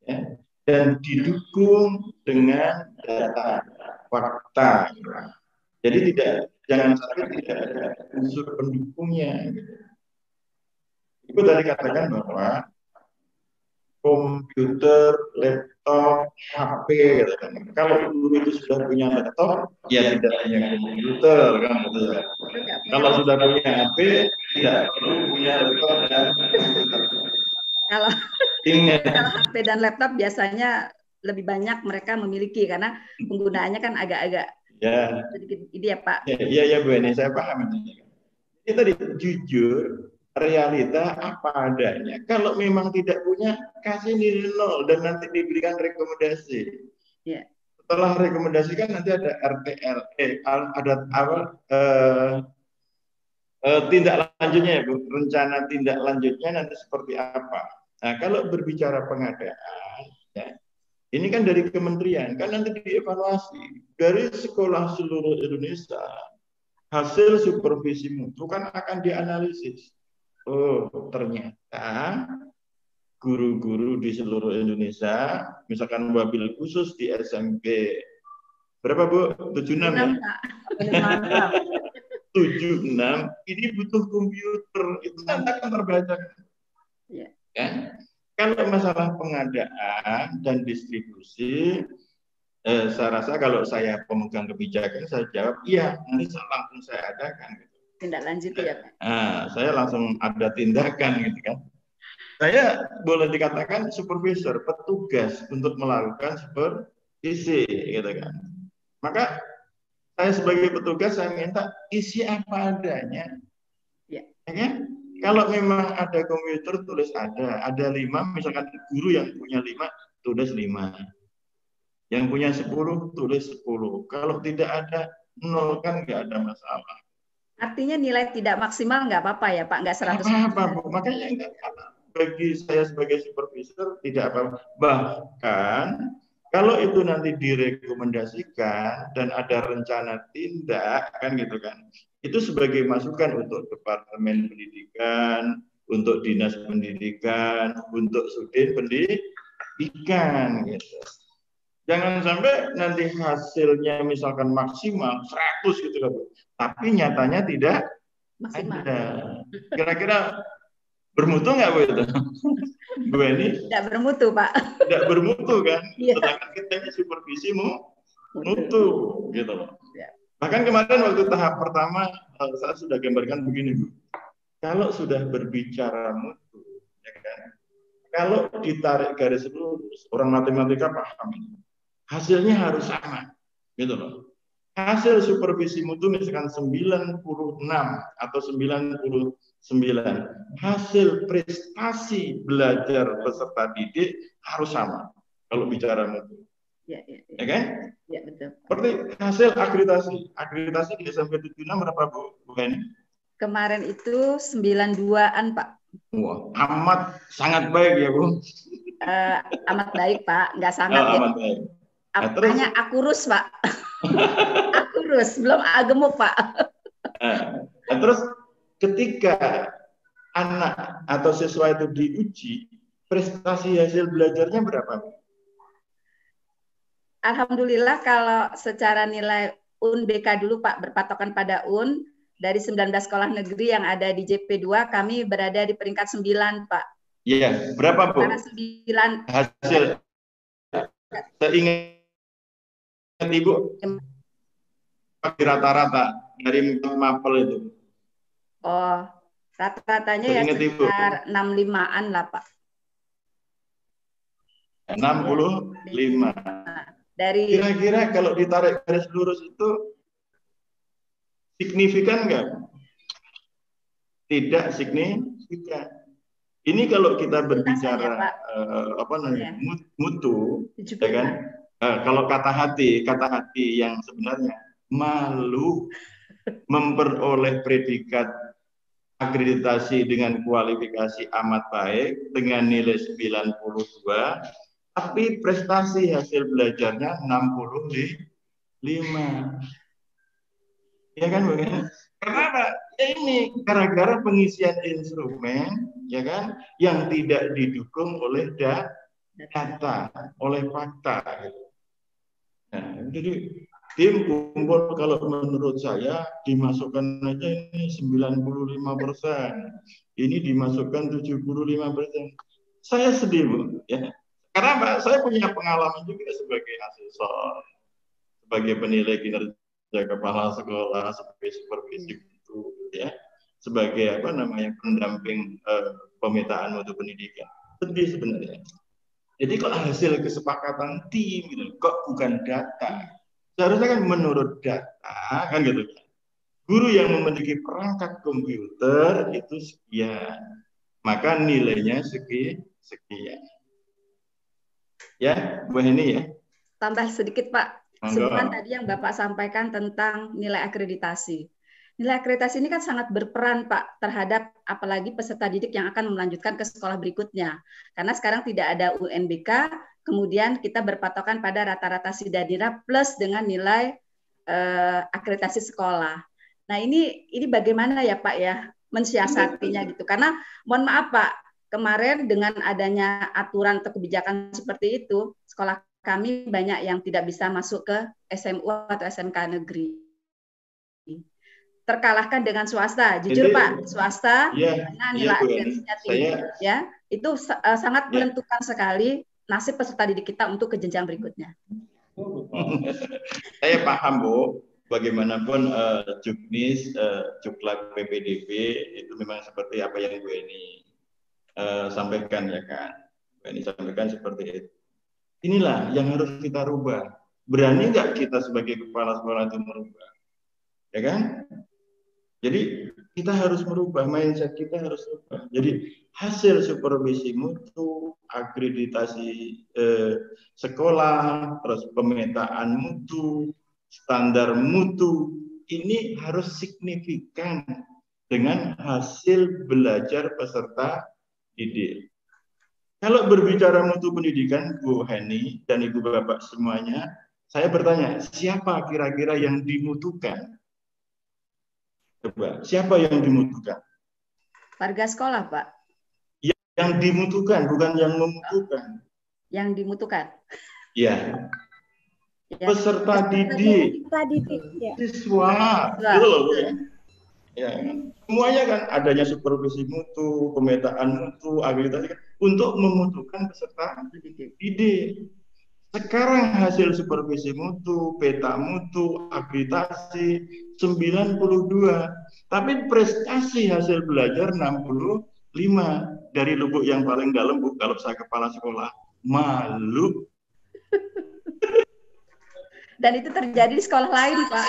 ya. Dan didukung dengan data, fakta. Jadi jangan sampai tidak ada unsur pendukungnya. Ibu tadi katakan bahwa komputer, laptop, HP, gitu kan. Kalau guru itu sudah punya laptop, ya tidak punya komputer, kan gitu ya. Kalau sudah punya HP, tidak perlu punya laptop dan komputer. Kalau HP dan laptop biasanya lebih banyak mereka memiliki karena penggunaannya kan agak-agak sedikit ini ya Pak. Iya Bu Eni, saya paham. Ini tadi jujur, realita apa adanya. Kalau memang tidak punya, kasih nilai 0 dan nanti diberikan rekomendasi. Yeah. Setelah rekomendasi kan nanti ada RTLE, ada apa? Tindak lanjutnya ya Bu, rencana tindak lanjutnya nanti seperti apa. Nah kalau berbicara pengadaan, ya, ini kan dari kementerian, kan nanti dievaluasi dari sekolah seluruh Indonesia. hasil supervisi mutu kan akan dianalisis. Oh, ternyata guru-guru di seluruh Indonesia, misalkan wabil khusus di SMP, berapa Bu? 76 ya? 76, ini butuh komputer, itu nanti akan terbaca. Ya. Ya. Kalau masalah pengadaan dan distribusi, saya rasa kalau saya pemegang kebijakan, saya jawab, iya, nanti langsung saya adakan. Gitu. Tindak lanjut ya Pak? Saya langsung ada tindakan gitu kan. Saya boleh dikatakan supervisor, petugas untuk melakukan supervisi gitu kan. Maka saya sebagai petugas saya minta isi apa adanya. Ya. Ya, kalau memang ada komputer tulis ada 5, misalkan guru yang punya 5 tulis 5. Yang punya 10 tulis 10. Kalau tidak ada 0 kan nggak ada masalah. Artinya nilai tidak maksimal nggak apa-apa ya Pak, nggak 100%. Apa-apa, Bu. Makanya nggak apa. Bagi saya sebagai supervisor tidak apa-apa. Bahkan kalau itu nanti direkomendasikan dan ada rencana tindak kan gitu kan. Itu sebagai masukan untuk Departemen Pendidikan, untuk Dinas Pendidikan, untuk Sudin Pendidikan gitu. Jangan sampai nanti hasilnya misalkan maksimal 100 gitu loh, Bu. Tapi nyatanya tidak maksimal. ada. Kira-kira bermutu nggak Bu itu? Bu ini? Tidak bermutu Pak. Tidak bermutu kan? Ya. Sedangkan kita ini supervisi mutu gitu loh. Ya. Bahkan kemarin waktu tahap pertama saya sudah gambarkan begini Bu. Kalau sudah berbicara mutu, ya kan? Kalau ditarik garis lurus, orang matematika paham. Hasilnya harus sama, gitu loh. Hasil supervisi mutu misalkan 96 atau 99, hasil prestasi belajar peserta didik harus sama kalau bicara mutu. Ya kan? Ya, betul. Seperti hasil akreditasi di SMP 76 berapa Bu Heni? Kemarin itu 92-an Pak. Wah, amat sangat baik ya Bu. Amat baik Pak, nggak sangat ya. Amat baik. Apanya akurus Pak. Akurus, belum gemuk Pak. Terus ketika anak atau siswa itu diuji, prestasi hasil belajarnya berapa? Alhamdulillah kalau secara nilai UNBK dulu Pak, berpatokan pada UN, dari 19 sekolah negeri yang ada di JP2, kami berada di peringkat 9 Pak. Iya, berapa Bu? Karena 9 hasil. Saya ingat Ibu rata-rata dari mapel itu. Oh, rata-ratanya ya sekitar 65-an lah Pak. 65. Dari kira-kira kalau ditarik garis lurus itu signifikan nggak? Tidak signifikan. Ini kalau kita berbicara apa namanya mutu, ya kan? Kalau kata hati yang sebenarnya malu memperoleh predikat akreditasi dengan kualifikasi amat baik dengan nilai 92, tapi prestasi hasil belajarnya 65. Ya kan, Bu? Karena apa? Ya ini gara-gara pengisian instrumen, ya kan, yang tidak didukung oleh data, oleh fakta. Gitu. Nah, jadi tim kumpul kalau menurut saya dimasukkan aja ini 95%, ini dimasukkan 75%. Saya sedih Bu, ya. Karena Pak, saya punya pengalaman juga sebagai asesor, sebagai penilai kinerja kepala sekolah, sebagai supervisi guru, ya, sebagai apa namanya pendamping pemetaan mutu pendidikan. Sedih sebenarnya. Jadi kok hasil kesepakatan tim gitu, kok bukan data. Seharusnya kan menurut data kan gitu. Guru yang memiliki perangkat komputer itu sekian, maka nilainya sekian. Ya, Bu Heni ya. Tambah sedikit Pak. Sebelum tadi yang Bapak sampaikan tentang nilai akreditasi. Nilai akreditasi ini kan sangat berperan Pak terhadap apalagi peserta didik yang akan melanjutkan ke sekolah berikutnya. Karena sekarang tidak ada UNBK, kemudian kita berpatokan pada rata-rata Sidadira plus dengan nilai akreditasi sekolah. Nah, ini bagaimana ya Pak ya mensiasatinya gitu. Karena mohon maaf Pak, kemarin dengan adanya aturan atau kebijakan seperti itu, sekolah kami banyak yang tidak bisa masuk ke SMU atau SMK negeri. Terkalahkan dengan swasta. Jujur Pak, swasta nilai akhirnya tinggi ya. Itu sangat menentukan sekali nasib peserta didik kita untuk ke jenjang berikutnya. Saya paham Bu, bagaimanapun Juknis, Juklak PPDB itu memang seperti apa yang Bu Eni sampaikan ya kan. Bu Eni sampaikan seperti itu. Inilah yang harus kita rubah. Berani nggak kita sebagai kepala sekolah itu merubah? Ya kan? Jadi kita harus merubah, mindset kita harus rubah. Jadi hasil supervisi mutu, akreditasi sekolah, terus pemetaan mutu, standar mutu, ini harus signifikan dengan hasil belajar peserta didik. Kalau berbicara mutu pendidikan, Bu Heni dan Ibu Bapak semuanya, saya bertanya, siapa kira-kira yang dimutukan? Coba, siapa yang dimutukan? Warga sekolah, Pak. Yang dimutukan, bukan yang membutuhkan. Yang dimutukan. Ya. Peserta didik. Siswa. Gitu loh, ya. Ya. Semuanya kan adanya supervisi mutu, pemetaan mutu, akreditasi untuk memutuhkan peserta didik. Sekarang hasil supervisi mutu, peta mutu, akreditasi 92, tapi prestasi hasil belajar 65. Dari lubuk yang paling dalam, Bu, kalau saya kepala sekolah, malu. Dan itu terjadi di sekolah lain, Pak.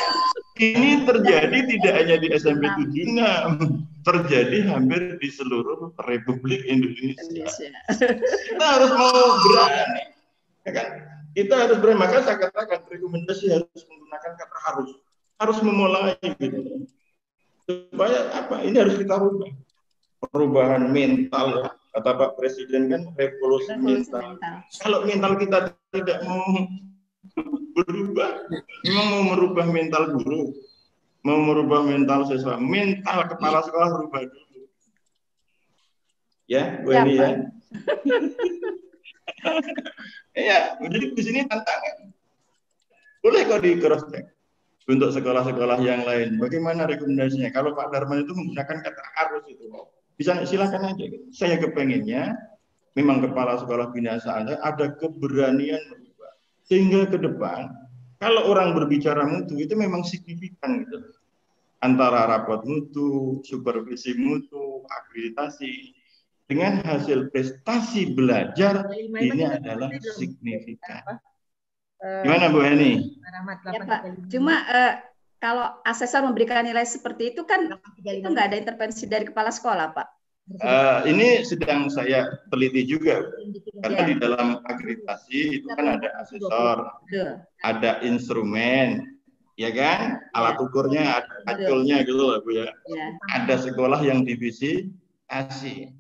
Ini terjadi tidak hanya di SMP 76, terjadi hampir di seluruh Republik Indonesia. Kita harus mau berani. Ya kan? Kita harus berani. Maka saya katakan rekomendasi harus menggunakan kata harus memulai gitu. Supaya apa? Ini harus kita rubah. Perubahan mental, kata Pak Presiden kan revolusi mental. Kalau mental kita tidak mau berubah, memang mau merubah mental guru, mau merubah mental siswa, mental kepala sekolah rubah dulu. Ya, Bu Eni ya. Ya, jadi di sini tantangan. Boleh kok di cross check untuk sekolah-sekolah yang lain. Bagaimana rekomendasinya? Kalau Pak Darman itu menggunakan kata harus itu, bisa silakan aja. Saya kepengennya memang kepala sekolah binaan ada keberanian merubah. Sehingga ke depan kalau orang berbicara mutu itu memang signifikan gitu. Antara rapot mutu, supervisi mutu, akreditasi dengan hasil prestasi belajar ini adalah signifikan. Gimana Bu Heni? Ya Pak, cuma kalau asesor memberikan nilai seperti itu kan itu nggak ada intervensi dari kepala sekolah, Pak. Ini sedang saya teliti juga, karena di dalam akreditasi itu kan ada asesor, ada instrumen, ya kan, alat ukurnya, ada aculnya gitu loh Bu ya. Ada sekolah yang divisi ASI.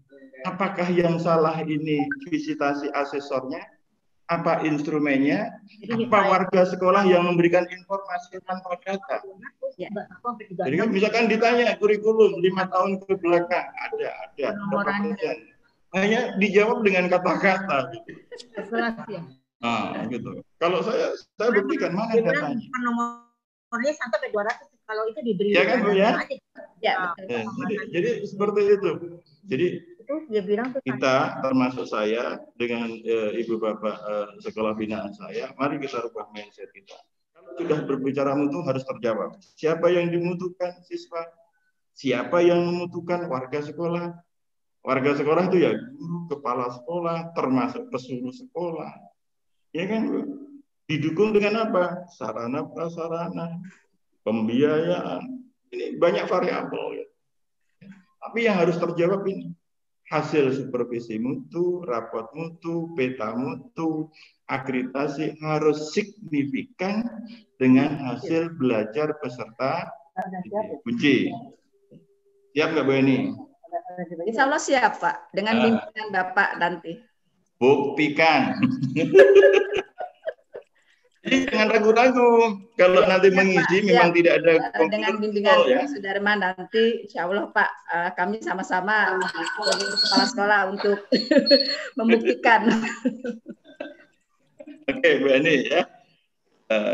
Apakah yang salah ini visitasi asesornya? Apa instrumennya? Apa warga sekolah yang memberikan informasi tanpa data? Jadi kan misalkan ditanya kurikulum 5 tahun ke belakang ada. Hanya dijawab dengan kata-kata. Gitu. Nah, gitu. Kalau saya buktikan mana datanya. Nomornya sampai ke 200 kalau itu diberi. Ya kan Bu ya? Ya. Jadi seperti itu. Jadi dia bilang kita termasuk saya dengan ibu bapak sekolah binaan saya, mari kita rubah mindset kita. Kalau sudah berbicara mutu harus terjawab. Siapa yang dimutukan siswa? Siapa yang memutukan warga sekolah? Warga sekolah itu ya guru, kepala sekolah, termasuk pesuruh sekolah. Ya kan Bu? Didukung dengan apa? Sarana prasarana, pembiayaan. Ini banyak variabel ya. Tapi yang harus terjawab ini hasil supervisi mutu, rapot mutu, peta mutu, akreditasi harus signifikan dengan hasil belajar peserta kunci. Siap nggak Bu Eni? Insya Allah siap Pak, dengan bimbingan Bapak nanti. Buktikan. Jadi jangan ragu-ragu. Kalau nanti mengisi memang tidak ada komputer. Dengan bimbingan ya. Pak Sudarman nanti insya Allah Pak, kami sama-sama sebagai kepala sekolah untuk membuktikan. Oke, Bu Ani ya.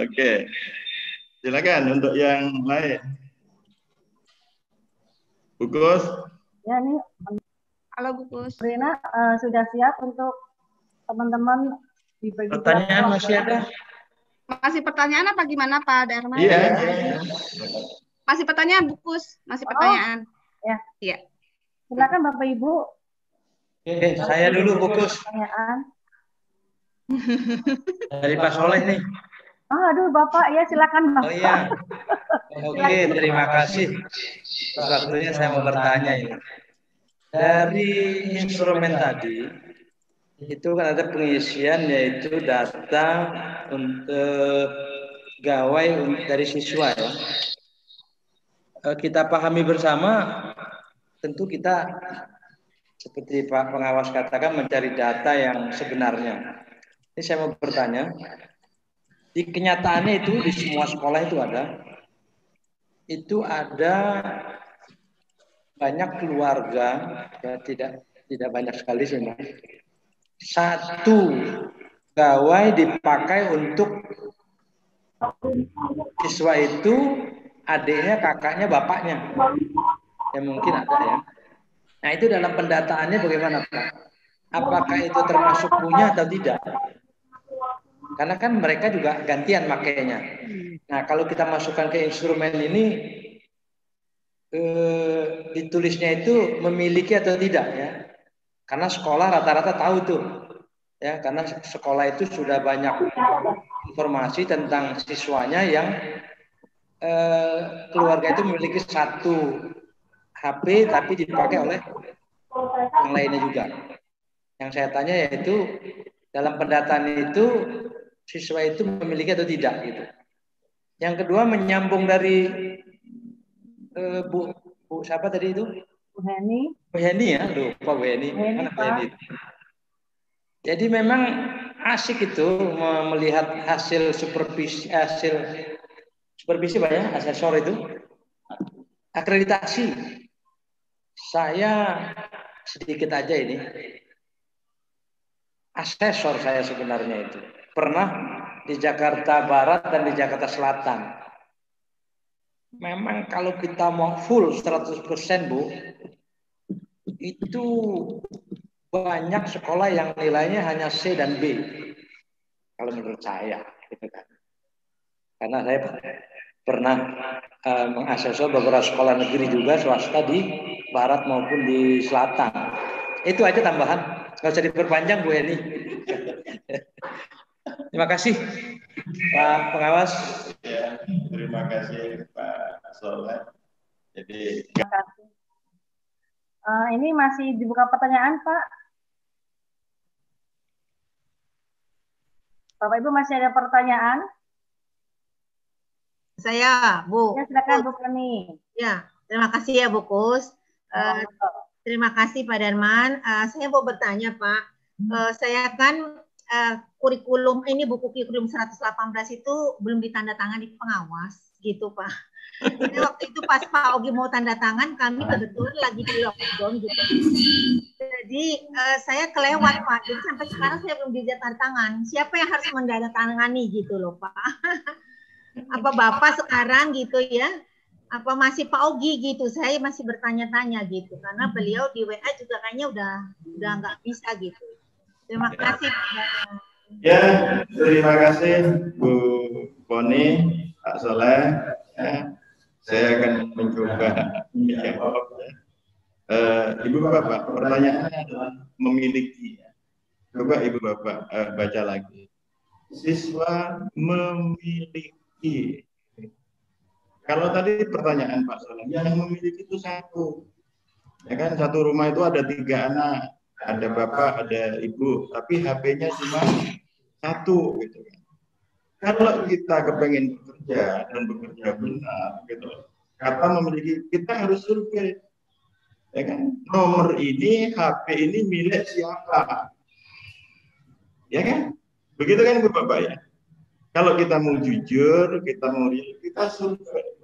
Oke. Silakan untuk yang lain. Bu Gus. Ya, ini Halo Bu Gus. Rina sudah siap untuk teman-teman dibagi Pertanyaan masih ada? Masih pertanyaan apa gimana Pak Darman? Iya. Masih pertanyaan Bu Gus, masih pertanyaan. Ya. Iya. Silakan Bapak Ibu. Oke, saya dulu Bu Gus. Pertanyaan. Dari Pak Soleh nih. Oh, aduh Bapak, ya silakan Bapak. Oh iya. Oke, terima kasih. Waktunya saya mau bertanya ini. Dari instrumen tadi, itu kan ada pengisian yaitu data untuk gawai dari siswa ya. Kita pahami bersama, tentu kita seperti Pak Pengawas katakan mencari data yang sebenarnya. Ini saya mau bertanya, di kenyataannya itu di semua sekolah itu ada banyak keluarga, ya tidak banyak sekali sih, Mas. Satu gawai dipakai untuk siswa itu adiknya, kakaknya, bapaknya. Ya mungkin ada ya. Nah itu dalam pendataannya bagaimana Pak? Apakah itu termasuk punya atau tidak? Karena kan mereka juga gantian makainya. Nah kalau kita masukkan ke instrumen ini, ditulisnya itu memiliki atau tidak ya? Karena sekolah rata-rata tahu tuh, ya karena sekolah itu sudah banyak informasi tentang siswanya yang keluarga itu memiliki satu HP tapi dipakai oleh yang lainnya juga. Yang saya tanya yaitu dalam pendataan itu siswa itu memiliki atau tidak gitu. Yang kedua menyambung dari Bu siapa tadi itu? Bu Heni. Bu Heni ya, lupa Bu Heni. Mana Bu Heni? Jadi memang asik itu melihat hasil supervisi Pak ya, asesor itu akreditasi. Saya sedikit aja ini. Asesor saya sebenarnya itu. Pernah di Jakarta Barat dan di Jakarta Selatan. Memang kalau kita mau full 100% Bu, itu banyak sekolah yang nilainya hanya C dan B. Kalau menurut saya, gitu kan. Karena saya pernah mengasesor beberapa sekolah negeri juga swasta di Barat maupun di Selatan. Itu aja tambahan, nggak usah diperpanjang Bu Heni. Terima kasih Pak Pengawas. Ya, terima kasih Pak Soleh. Jadi terima kasih. Ini masih dibuka pertanyaan Pak. Bapak Ibu masih ada pertanyaan? Saya, Bu. Ya, silakan Bu Feni. Ya, terima kasih ya Bu Kus. Terima kasih Pak Darman. Saya mau bertanya Pak. Saya kan kurikulum ini buku kurikulum 118 itu belum ditandatangani pengawas gitu Pak. Jadi waktu itu pas Pak Ogi mau tanda tangan kami kebetulan lagi di lockdown gitu. Jadi saya kelewat Pak. Jadi sampai sekarang saya belum tanda tangan. Siapa yang harus menandatangani gitu loh Pak? Apa Bapak sekarang gitu ya? Apa masih Pak Ogi gitu? Saya masih bertanya-tanya gitu karena beliau di WA juga kayaknya udah nggak bisa gitu. Terima kasih. Ya, terima kasih Bu Poni, Pak Soleh. Ya, saya akan mencoba menjawab. Ibu Bapak, pertanyaannya adalah memiliki. Coba Ibu Bapak baca lagi. Siswa memiliki. Kalau tadi pertanyaan Pak Soleh, yang memiliki itu satu. Ya kan, satu rumah itu ada 3 anak. Ada bapak, ada ibu, tapi HP-nya cuma 1 gitu kan. Kalau kita kepengen bekerja dan bekerja benar gitu, kata memiliki, kita harus survei. Ya kan? Nomor ini, HP ini milik siapa? Ya kan? Begitu kan Bu Bapak ya? Kalau kita mau jujur, kita mau real, kita survei.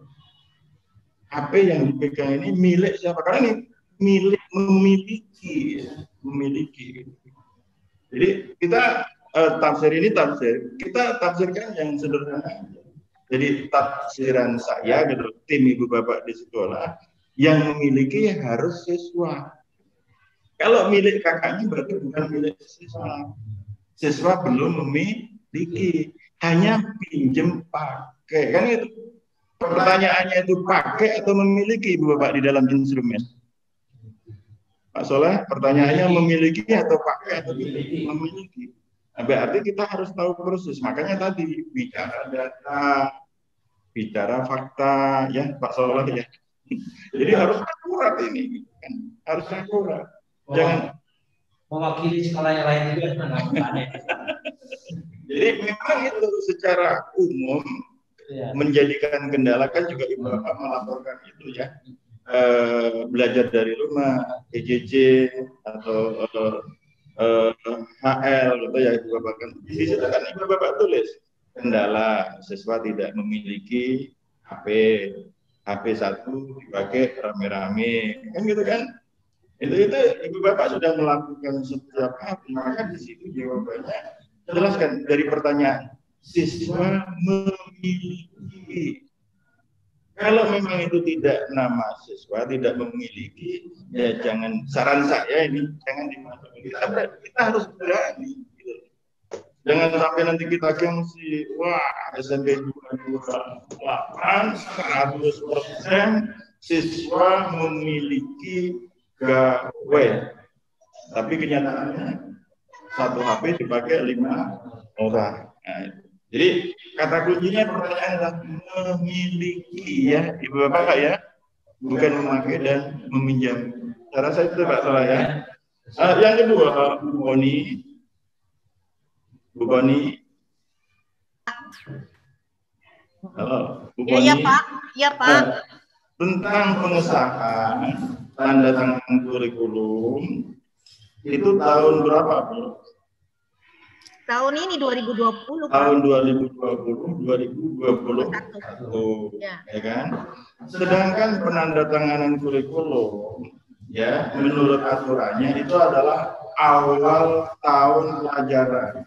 HP yang dipegang ini milik siapa? Karena ini milik memiliki, memiliki. Jadi kita tafsir ini kita tafsirkan yang sederhana. Jadi tafsiran saya gitu, tim ibu bapak di sekolah yang memiliki harus siswa. Kalau milik kakaknya berarti bukan milik siswa. Siswa belum memiliki, hanya pinjem pakai. Kan itu pertanyaannya, itu pakai atau memiliki ibu bapak di dalam instrumen. Pak Soleh, pertanyaannya memiliki atau pakai atau memiliki. Nah, berarti kita harus tahu persis. Makanya tadi bicara data, bicara fakta, ya Pak Soleh ya. Jadi harus akurat ini, kan? Harus akurat. Jangan mewakili sekolah yang lain juga. Jadi memang itu secara umum menjadikan kendala, kan juga ibu bapak melaporkan itu ya. Belajar dari rumah, PJJ atau HL gitu ya ibu bapak kan. Di situ kan ibu bapak tulis kendala siswa tidak memiliki HP 1 dipakai rame-rame, kan gitu kan. Itu ibu bapak sudah melakukan setiap hari, maka di situ jawabannya jelaskan dari pertanyaan siswa memiliki. Kalau memang itu tidak nama siswa, tidak memiliki, ya jangan, saran saya ini jangan dimasuki. Kita harus berani. Gitu. Jangan sampai nanti kita gengsi, wah SMP 228 100% siswa memiliki gawe. Tapi kenyataannya satu HP dipakai 5 orang. Nah, jadi kata kuncinya pertanyaan adalah memiliki ya ibu bapak ya, bukan memakai dan meminjam. Cara saya itu Pak Salah ya. Yang kedua Bu Boni. Halo Bu Boni. Ya Pak, ya Pak. Tentang pengesahan tanda tangan kurikulum itu tahun berapa Bu? Tahun ini 2020. Tahun 2020, 2021, ya kan? Sedangkan penandatanganan kurikulum, ya, menurut aturannya itu adalah awal tahun pelajaran,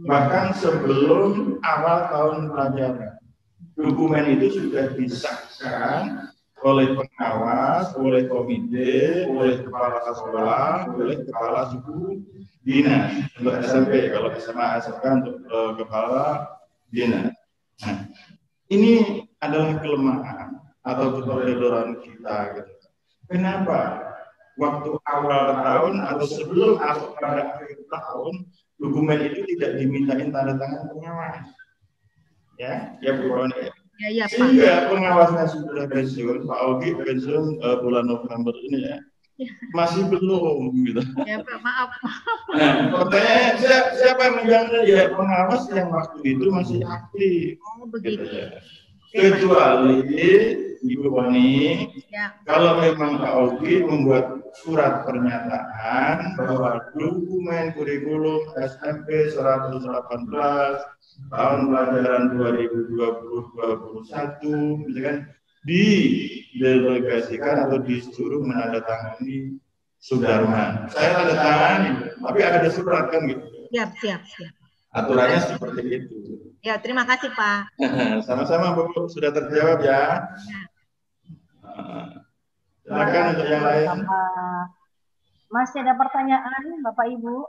bahkan sebelum awal tahun pelajaran. Dokumen itu sudah disahkan oleh pengawas, oleh komite, oleh kepala sekolah, oleh kepala suku dinas untuk SMP, kalau SMA SMK untuk kepala dinas. Nah, ini adalah kelemahan atau keterdoran kita. Gitu. Kenapa? Waktu awal tahun atau sebelum atau pada akhir tahun, dokumen itu tidak dimintain tanda tangan pengawas. Ya Bu Roni ya. Ya, Pak. Sehingga pengawasnya sudah pensiun, Pak Ogi pensiun bulan November ini ya. Masih belum gitu. Ya Pak, maaf. Nah, pertanyaannya siapa yang menjamin? Ya pengawas yang waktu itu masih aktif. Oh begitu. Gitu ya. Kecuali Ibu Boni, ya. Kalau memang Pak Ogi membuat surat pernyataan bahwa dokumen kurikulum SMP 118 tahun pelajaran 2020-2021 misalkan didelegasikan atau disuruh menandatangani Sudarman. Saya tanda tangani, tapi ada surat kan gitu. Siap. Aturannya seperti itu. Ya, terima kasih Pak. Sama-sama Bu, sudah terjawab ya. Silakan untuk yang lain. Masih ada pertanyaan Bapak Ibu?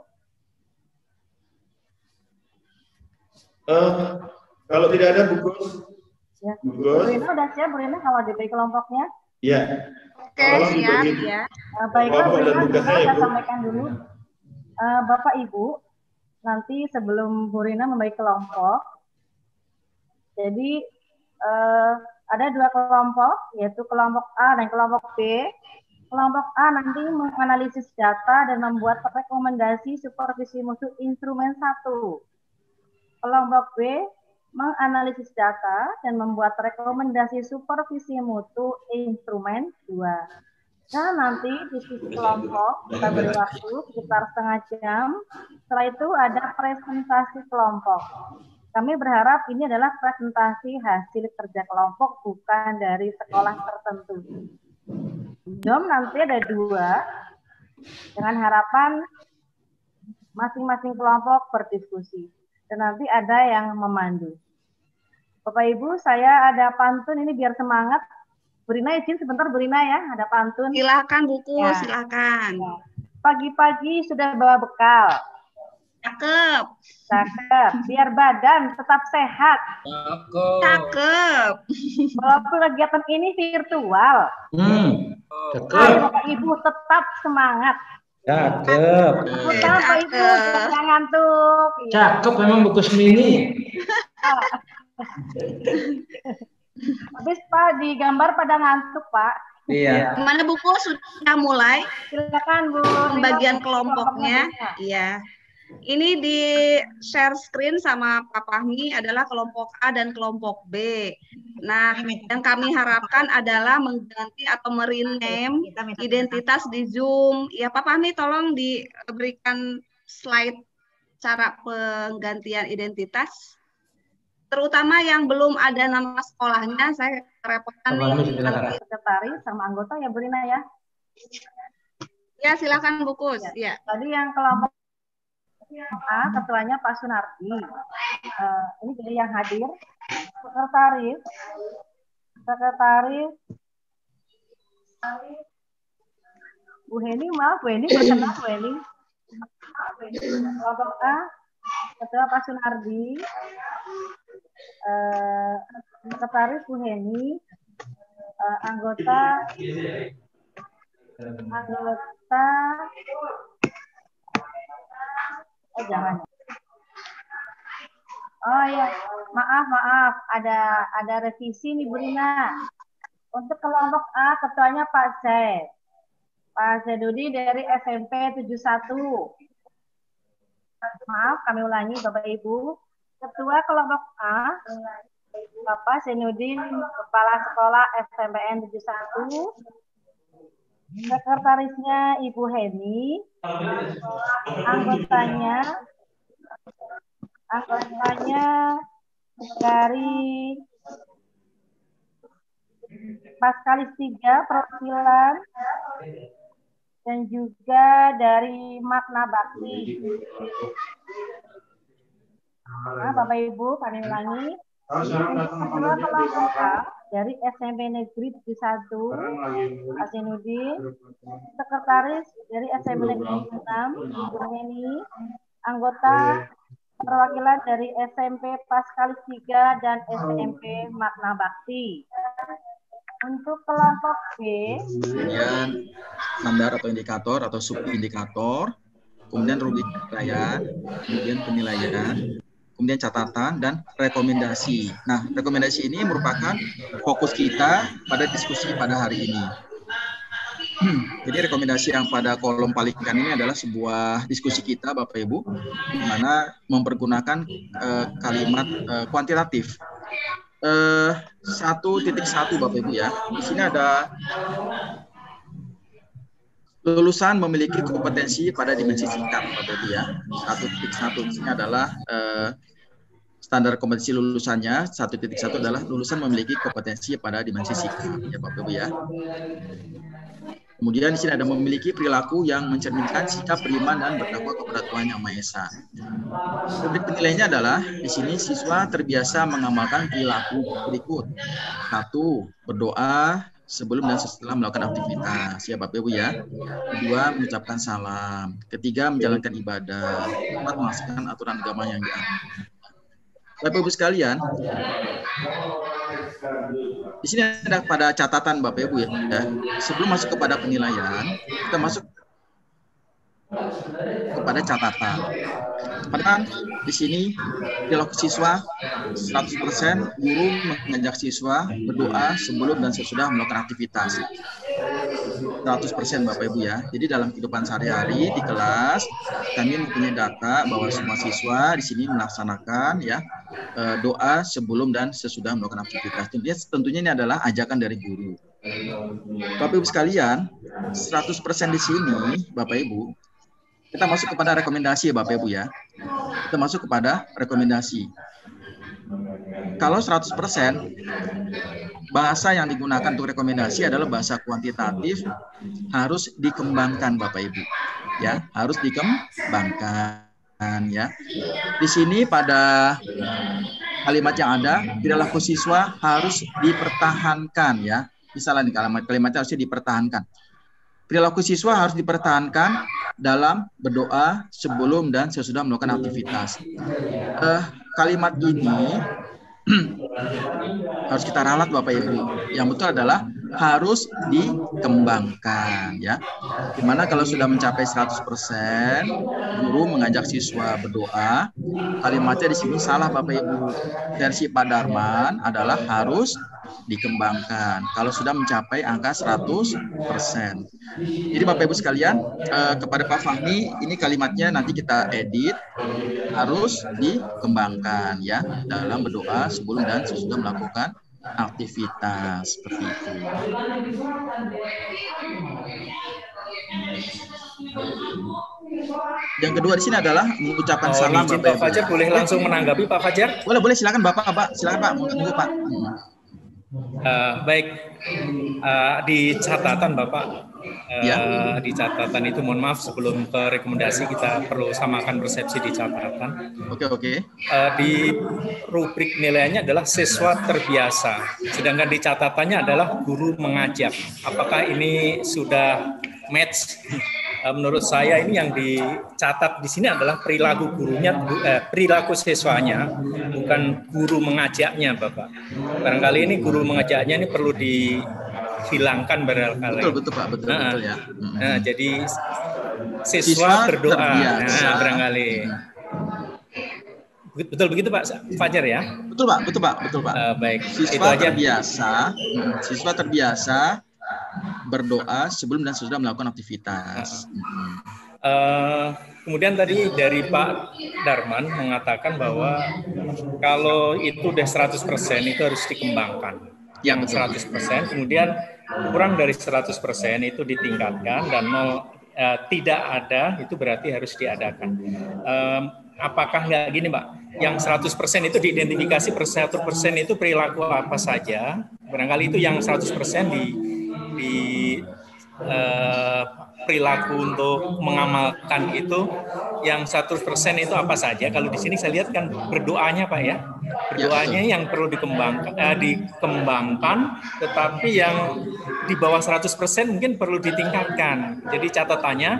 Kalau tidak ada Bu Gus. Ya. Bu Gus. Bu Rina udah siap Bu Rina kalau diberi kelompoknya? Iya. Oke, siap ya. Baiklah Bu Rina, saya sampaikan dulu. Bapak Ibu, nanti sebelum Bu Rina membagi kelompok, jadi ada 2 kelompok, yaitu kelompok A dan kelompok B. Kelompok A nanti menganalisis data dan membuat rekomendasi supervisi mutu instrumen 1. Kelompok B menganalisis data dan membuat rekomendasi supervisi mutu instrumen 2. Nah, nanti diskusi kelompok kita beri waktu sekitar setengah jam. Setelah itu ada presentasi kelompok. Kami berharap ini adalah presentasi hasil kerja kelompok, bukan dari sekolah tertentu. Zoom nanti ada 2, dengan harapan masing-masing kelompok berdiskusi. Dan nanti ada yang memandu. Bapak Ibu, saya ada pantun ini biar semangat. Bu Rina izin sebentar, Bu Rina ya, ada pantun. Silakan buku, Ya. silakan. Pagi-pagi sudah bawa bekal. Cakep. Cakep. Biar badan tetap sehat. Cakep. Walaupun kegiatan ini virtual. Ayo Bapak Ibu tetap semangat. Cakep. Utama Bapak Ibu jangan ngantuk. Cakep memang buku Semini. Habis Pak di gambar pada ngantuk Pak. Iya. Mana buku sudah mulai? Silakan Bu. Pembagian kelompoknya. Iya. Ini di share screen sama Pak Fahmi adalah kelompok A dan kelompok B. Nah, yang kami harapkan adalah mengganti atau merename identitas di Zoom. Ya, Pak Fahmi tolong diberikan slide cara penggantian identitas. Terutama yang belum ada nama sekolahnya, saya repotkan nih. Sekretaris sama anggota ya Bu Rina ya. Ya, silakan Bu Kus. Ya. Tadi yang kelompok A, ketuanya Pak Sunardi. Ini jadi yang hadir. Sekretaris Bu Heni, maaf Bu Heni, berkenan Bu Heni. Kelompok A, ketua Pak Sunardi. Sekretaris Bu Heni. Anggota jangan. Oh ya, maaf, ada revisi nih Bu Rina. Untuk kelompok A, ketuanya Pak Zedudi dari SMP 71. Maaf, kami ulangi Bapak Ibu. Ketua kelompok A, Bapak Zainuddin, Kepala Sekolah SMPN 71. Sekretarisnya Ibu Heni, anggotanya dari Paskalis 3 perwakilan dan juga dari Makna Bakti. Nah, Bapak Ibu, kami ulangi. Ketua kelompok A dari SMP Negeri 71, Pak Zainuddin. Sekretaris dari SMP Negeri 6, Bu Heni. Anggota perwakilan dari SMP Paskalis 3 dan SMP Makna Bakti. Untuk kelompok B, kemudian standar atau indikator atau subindikator, kemudian rubrik penilaian, kemudian penilaian, kemudian catatan dan rekomendasi. Nah, rekomendasi ini merupakan fokus kita pada diskusi pada hari ini. Jadi rekomendasi yang pada kolom paling kanan ini adalah sebuah diskusi kita Bapak Ibu, di mana mempergunakan kalimat kuantitatif. 1.1 Bapak Ibu ya. Di sini ada lulusan memiliki kompetensi pada dimensi sikap Bapak Ibu ya. 1.1 di sini adalah standar kompetensi lulusannya. 1.1 adalah lulusan memiliki kompetensi pada dimensi sikap ya Bapak Ibu ya. Kemudian di sini ada memiliki perilaku yang mencerminkan sikap beriman dan bertakwa kepada Tuhan Yang Maha Esa. Rubrik penilaiannya adalah di sini siswa terbiasa mengamalkan perilaku berikut. 1. Berdoa sebelum dan setelah melakukan aktivitas ya Bapak Ibu ya. 2. Mengucapkan salam. 3. Menjalankan ibadah. 4. Melaksanakan aturan agama yang diatur. Bapak Ibu sekalian, di sini ada pada catatan Bapak Ibu ya. Sebelum masuk kepada penilaian, kita masuk kepada catatan. Padahal di sini perilaku siswa 100% guru mengajak siswa berdoa sebelum dan sesudah melakukan aktivitas. 100% Bapak Ibu ya. Jadi dalam kehidupan sehari-hari di kelas kami mempunyai data bahwa semua siswa di sini melaksanakan ya doa sebelum dan sesudah melakukan aktivitas. Tentunya ini adalah ajakan dari guru. Bapak Ibu sekalian, 100% di sini Bapak Ibu, kita masuk kepada rekomendasi ya Bapak Ibu ya. Kita masuk kepada rekomendasi. Kalau 100% bahasa yang digunakan untuk rekomendasi adalah bahasa kuantitatif, harus dikembangkan Bapak Ibu. Ya, harus dikembangkan ya. Di sini pada kalimat yang ada, perilaku siswa harus dipertahankan ya. Misalnya nih kalimatnya harus dipertahankan. Perilaku siswa harus dipertahankan dalam berdoa sebelum dan sesudah melakukan aktivitas. Kalimat ini harus kita ralat Bapak Ibu. Yang betul adalah harus dikembangkan ya. Dimana kalau sudah mencapai 100%, guru mengajak siswa berdoa, kalimatnya di sini salah Bapak Ibu. Versi Pak Darman adalah harus dikembangkan kalau sudah mencapai angka 100%. Jadi Bapak Ibu sekalian, kepada Pak Fahmi, ini kalimatnya nanti kita edit, harus dikembangkan ya dalam berdoa sebelum dan sesudah melakukan aktivitas seperti itu. Yang kedua di sini adalah mengucapkan salam. Pak Fajar boleh langsung menanggapi Pak Fajar? Boleh silakan Bapak. Silakan Pak, monggo Pak. Baik, di catatan Bapak, di catatan itu mohon maaf sebelum ke rekomendasi kita perlu samakan persepsi di catatan. Oke. Di rubrik nilainya adalah siswa terbiasa, sedangkan di catatannya adalah guru mengajak. Apakah ini sudah match? Menurut saya ini yang dicatat di sini adalah perilaku gurunya, perilaku siswanya, bukan guru mengajaknya, Bapak. Barangkali ini guru mengajaknya ini perlu dihilangkan barangkali. Betul Pak, betul ya. Nah, jadi siswa berdoa, nah, barangkali. Betul begitu Pak Fajar ya? Betul Pak. Baik. Siswa terbiasa berdoa sebelum dan sesudah melakukan aktivitas. Kemudian tadi dari Pak Darman mengatakan bahwa kalau itu udah 100% itu harus dikembangkan. Yang 100%, kemudian kurang dari 100% itu ditingkatkan dan tidak ada itu berarti harus diadakan. Apakah nggak gini Pak? Yang 100% itu diidentifikasi per 1% itu perilaku apa saja? Barangkali itu yang 100% di perilaku untuk mengamalkan itu yang 100% itu apa saja? Kalau di sini saya lihat kan berdoanya Pak ya, berdoanya yang perlu dikembangkan, tetapi yang di bawah 100% mungkin perlu ditingkatkan. Jadi catatannya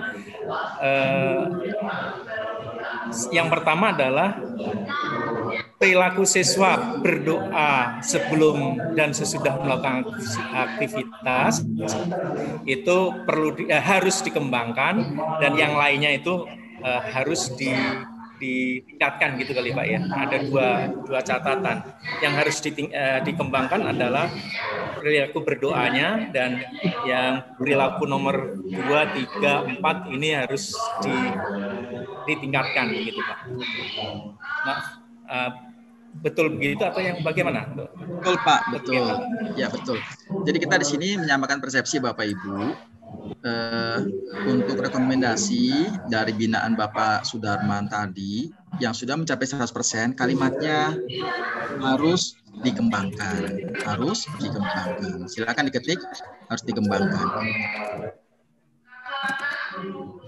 yang pertama adalah perilaku siswa berdoa sebelum dan sesudah melakukan aktivitas itu harus dikembangkan, dan yang lainnya itu harus ditingkatkan gitu kali Pak ya. Ada dua catatan yang harus dikembangkan adalah perilaku berdoanya, dan yang perilaku nomor 2, 3, 4 ini harus ditingkatkan gitu Pak. Betul begitu atau yang bagaimana? Betul Pak, betul. Ya betul. Jadi kita di sini menyamakan persepsi Bapak Ibu untuk rekomendasi dari binaan Bapak Sudarman tadi yang sudah mencapai 100%, kalimatnya harus dikembangkan. Silakan diketik, harus dikembangkan.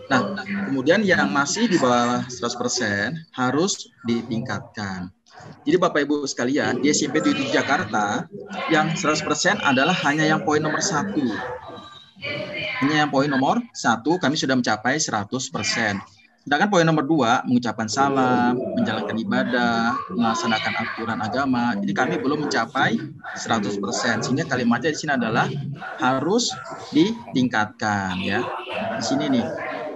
Nah, kemudian yang masih di bawah 100% harus ditingkatkan. Jadi Bapak Ibu sekalian, di SMP 7 Jakarta yang 100% adalah hanya yang poin nomor 1. Hanya yang poin nomor 1 kami sudah mencapai 100%. Sedangkan poin nomor 2, mengucapkan salam, menjalankan ibadah, melaksanakan aturan agama, ini kami belum mencapai 100%. Sehingga kalimatnya di sini adalah harus ditingkatkan ya. Di sini nih,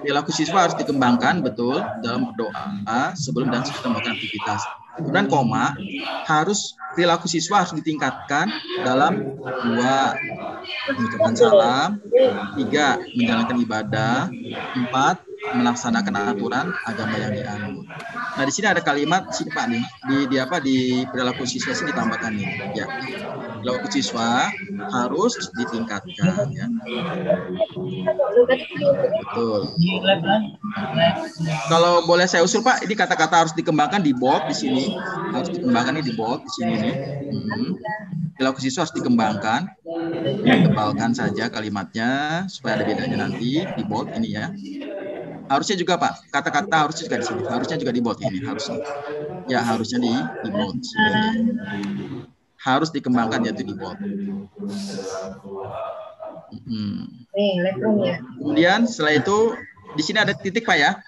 perilaku siswa harus dikembangkan betul dalam berdoa sebelum dan sesudah melakukan aktivitas. Kemudian koma, perilaku siswa harus ditingkatkan dalam 2, mengucapkan salam, 3, menjalankan ibadah, 4, melaksanakan aturan agama yang dianut. Nah, di sini ada kalimat sini Pak nih di perilaku siswa sini ditambahkan nih ya. Perilaku siswa harus ditingkatkan ya. Betul. Kalau boleh saya usul Pak, ini kata-kata harus dikembangkan di bold di sini. Harus dikembangkan ini di bold di sini nih. Perilaku siswa harus dikembangkan. Ditebalkan saja kalimatnya supaya ada bedanya nanti di bold ini ya. Harusnya juga Pak, kata-kata harusnya juga di sini. Harusnya juga di bold ini harusnya. Ya, harusnya di bold sini. Harus dikembangkan yaitu di bold. Kemudian setelah itu di sini ada titik Pak ya,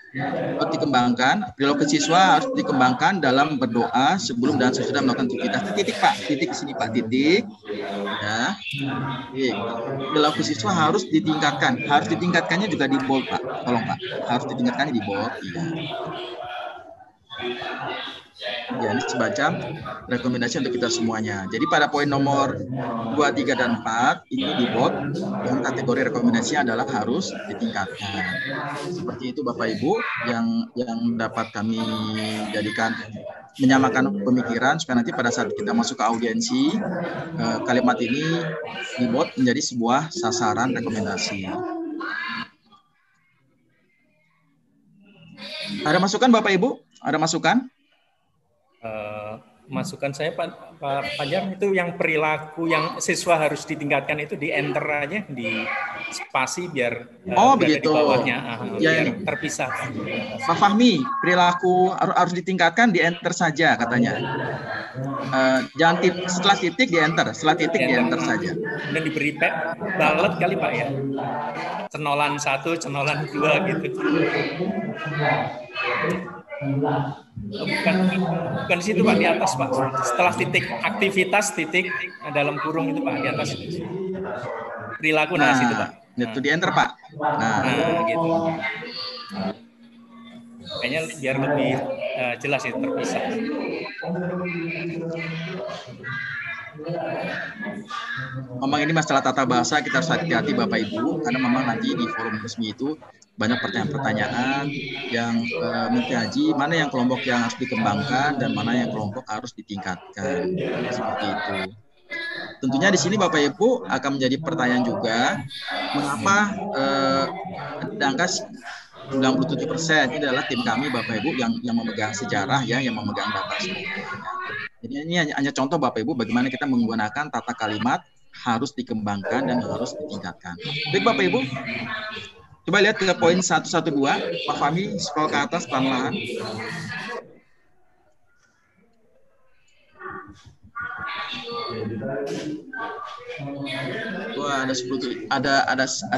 harus dikembangkan. Perilaku siswa harus dikembangkan dalam berdoa sebelum dan sesudah melakukan aktivitas. Titik Pak, titik di sini Pak, titik. Ya, perilaku siswa harus ditingkatkan. Harus ditingkatkannya juga di bold Pak. Tolong Pak, harus ditingkatkannya di bold. Ya. Ya, ini semacam rekomendasi untuk kita semuanya. Jadi pada poin nomor 2, 3, dan 4 ini di bold yang kategori rekomendasinya adalah harus ditingkatkan. Seperti itu Bapak Ibu yang dapat kami jadikan menyamakan pemikiran supaya nanti pada saat kita masuk ke audiensi kalimat ini di bold menjadi sebuah sasaran rekomendasi. Ada masukan Bapak Ibu? Ada masukan? Masukan saya Pak Fajar itu yang perilaku yang siswa harus ditingkatkan itu di enter aja di spasi biar begitu. Di bawahnya biar ya, terpisah. Pak Fahmi, perilaku harus ditingkatkan di enter saja katanya. Jangan setelah titik di enter, setelah titik di enter saja. Dan diberi balet kali Pak ya. Cenolan 1, cenolan 2 gitu. Bukan di situ Pak, di atas Pak. Setelah titik aktivitas titik dalam kurung itu Pak di atas. Perilaku situ Pak. Itu di enter Pak. Nah gitu. Kayaknya biar lebih jelas itu terpisah. Memang ini masalah tata bahasa, kita harus hati-hati Bapak Ibu, karena memang nanti di forum resmi itu banyak pertanyaan-pertanyaan yang mengkaji mana yang kelompok yang harus dikembangkan dan mana yang kelompok harus ditingkatkan. Seperti itu. Tentunya di sini Bapak Ibu akan menjadi pertanyaan juga, mengapa ada angka 97% ini adalah tim kami Bapak Ibu yang memegang sejarah ya, yang memegang data semua. Jadi ini hanya contoh Bapak Ibu bagaimana kita menggunakan tata kalimat harus dikembangkan dan harus ditingkatkan. Baik Bapak Ibu, coba lihat ke poin 112, Pak Fahmi scroll ke atas pelan-pelan. Wah, ada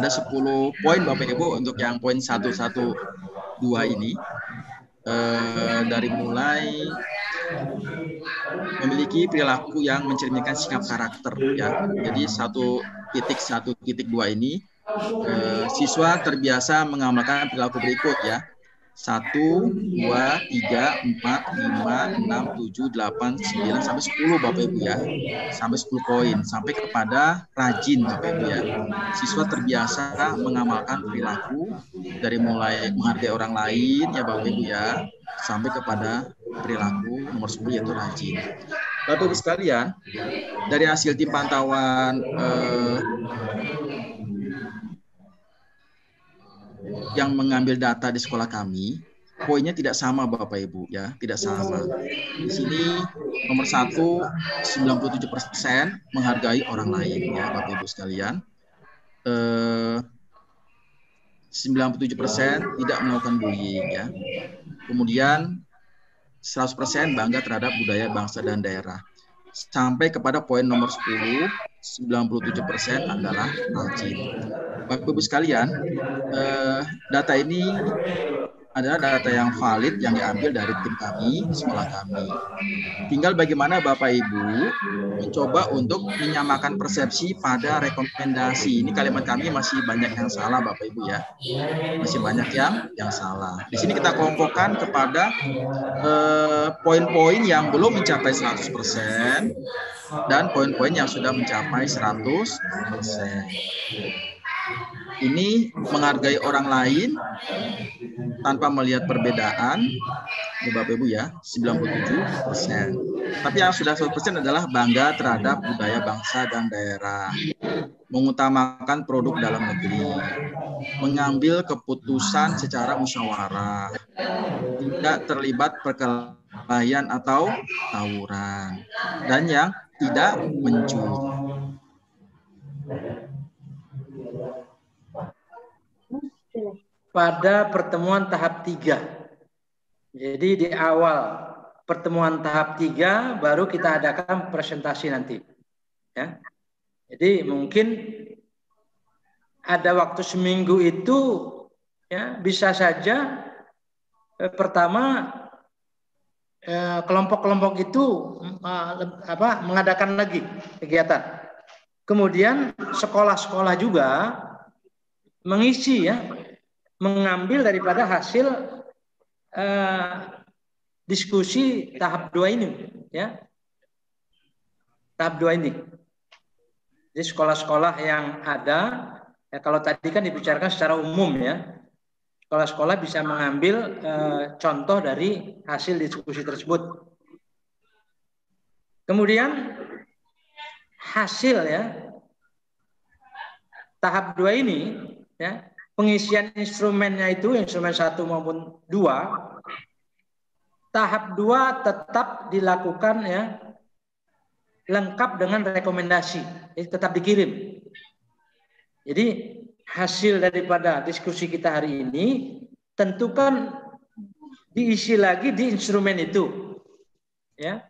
10 poin Bapak Ibu untuk yang poin 112 ini. Dari mulai memiliki perilaku yang mencerminkan sikap karakter ya. Jadi 1.1.2 ini siswa terbiasa mengamalkan perilaku berikut ya. 1, 2, 3, 4, 5, 6, 7, 8, 9 sampai 10 Bapak Ibu ya. Sampai 10 poin sampai kepada rajin Bapak Ibu ya. Siswa terbiasa mengamalkan perilaku dari mulai menghargai orang lain ya Bapak Ibu ya, sampai kepada perilaku nomor 10 yaitu rajin. Bapak Ibu sekalian, dari hasil tim pantauan yang mengambil data di sekolah kami, poinnya tidak sama Bapak Ibu ya, tidak sama. Di sini nomor 1 97% menghargai orang lain ya Bapak Ibu sekalian. 97% tidak melakukan bullying ya. Kemudian 100% bangga terhadap budaya bangsa dan daerah. Sampai kepada poin nomor 10, 97% adalah rajin. Bapak Ibu sekalian, data ini adalah data yang valid yang diambil dari tim kami, sekolah kami. Tinggal bagaimana Bapak Ibu mencoba untuk menyamakan persepsi pada rekomendasi. Ini kalimat kami masih banyak yang salah Bapak Ibu ya. Masih banyak yang salah. Di sini kita kelompokkan kepada poin-poin yang belum mencapai 100% dan poin-poin yang sudah mencapai 100%. Ini menghargai orang lain tanpa melihat perbedaan, ya Bapak Ibu ya, 97%. Tapi yang sudah 100% adalah bangga terhadap budaya bangsa dan daerah, mengutamakan produk dalam negeri, mengambil keputusan secara musyawarah, tidak terlibat perkelahian atau tawuran, dan yang tidak mencuri. Pada pertemuan tahap 3. Jadi di awal pertemuan tahap 3 baru kita adakan presentasi nanti. Ya. Jadi mungkin ada waktu seminggu itu ya bisa saja pertama kelompok-kelompok itu mengadakan lagi kegiatan. Kemudian sekolah-sekolah juga mengisi ya, mengambil daripada hasil diskusi tahap 2 ini ya. Tahap 2 ini. Jadi sekolah-sekolah yang ada ya, kalau tadi kan dibicarakan secara umum ya. Sekolah-sekolah bisa mengambil contoh dari hasil diskusi tersebut. Kemudian hasil ya tahap 2 ini ya, pengisian instrumennya itu instrumen 1 maupun 2, tahap 2 tetap dilakukan ya lengkap dengan rekomendasi, jadi tetap dikirim. Jadi hasil daripada diskusi kita hari ini tentu kan diisi lagi di instrumen itu ya,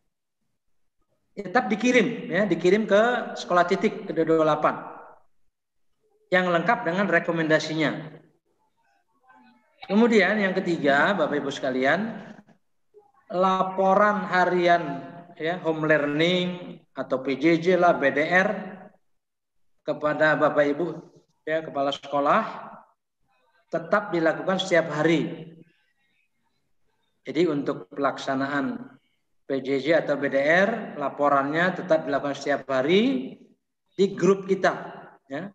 tetap dikirim ya, dikirim ke sekolah titik ke 28 yang lengkap dengan rekomendasinya. Kemudian yang ketiga, Bapak Ibu sekalian, laporan harian ya, home learning atau PJJ lah, BDR kepada Bapak Ibu ya, kepala sekolah tetap dilakukan setiap hari. Jadi untuk pelaksanaan PJJ atau BDR, laporannya tetap dilakukan setiap hari di grup kita ya.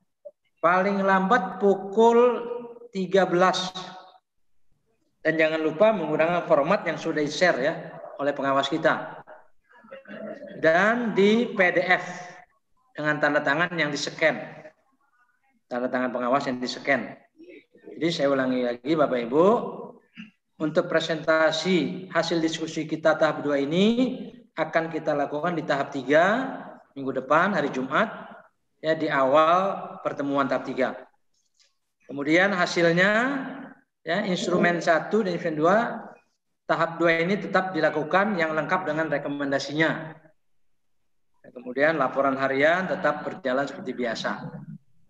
Paling lambat pukul 13. Dan jangan lupa menggunakan format yang sudah di-share ya oleh pengawas kita. Dan di PDF dengan tanda tangan yang di-scan. Tanda tangan pengawas yang di-scan. Jadi saya ulangi lagi Bapak Ibu, untuk presentasi hasil diskusi kita tahap 2 ini akan kita lakukan di tahap 3 minggu depan hari Jumat. Ya, di awal pertemuan tahap 3. Kemudian hasilnya ya, instrumen 1 dan instrumen 2 tahap 2 ini tetap dilakukan yang lengkap dengan rekomendasinya. Kemudian laporan harian tetap berjalan seperti biasa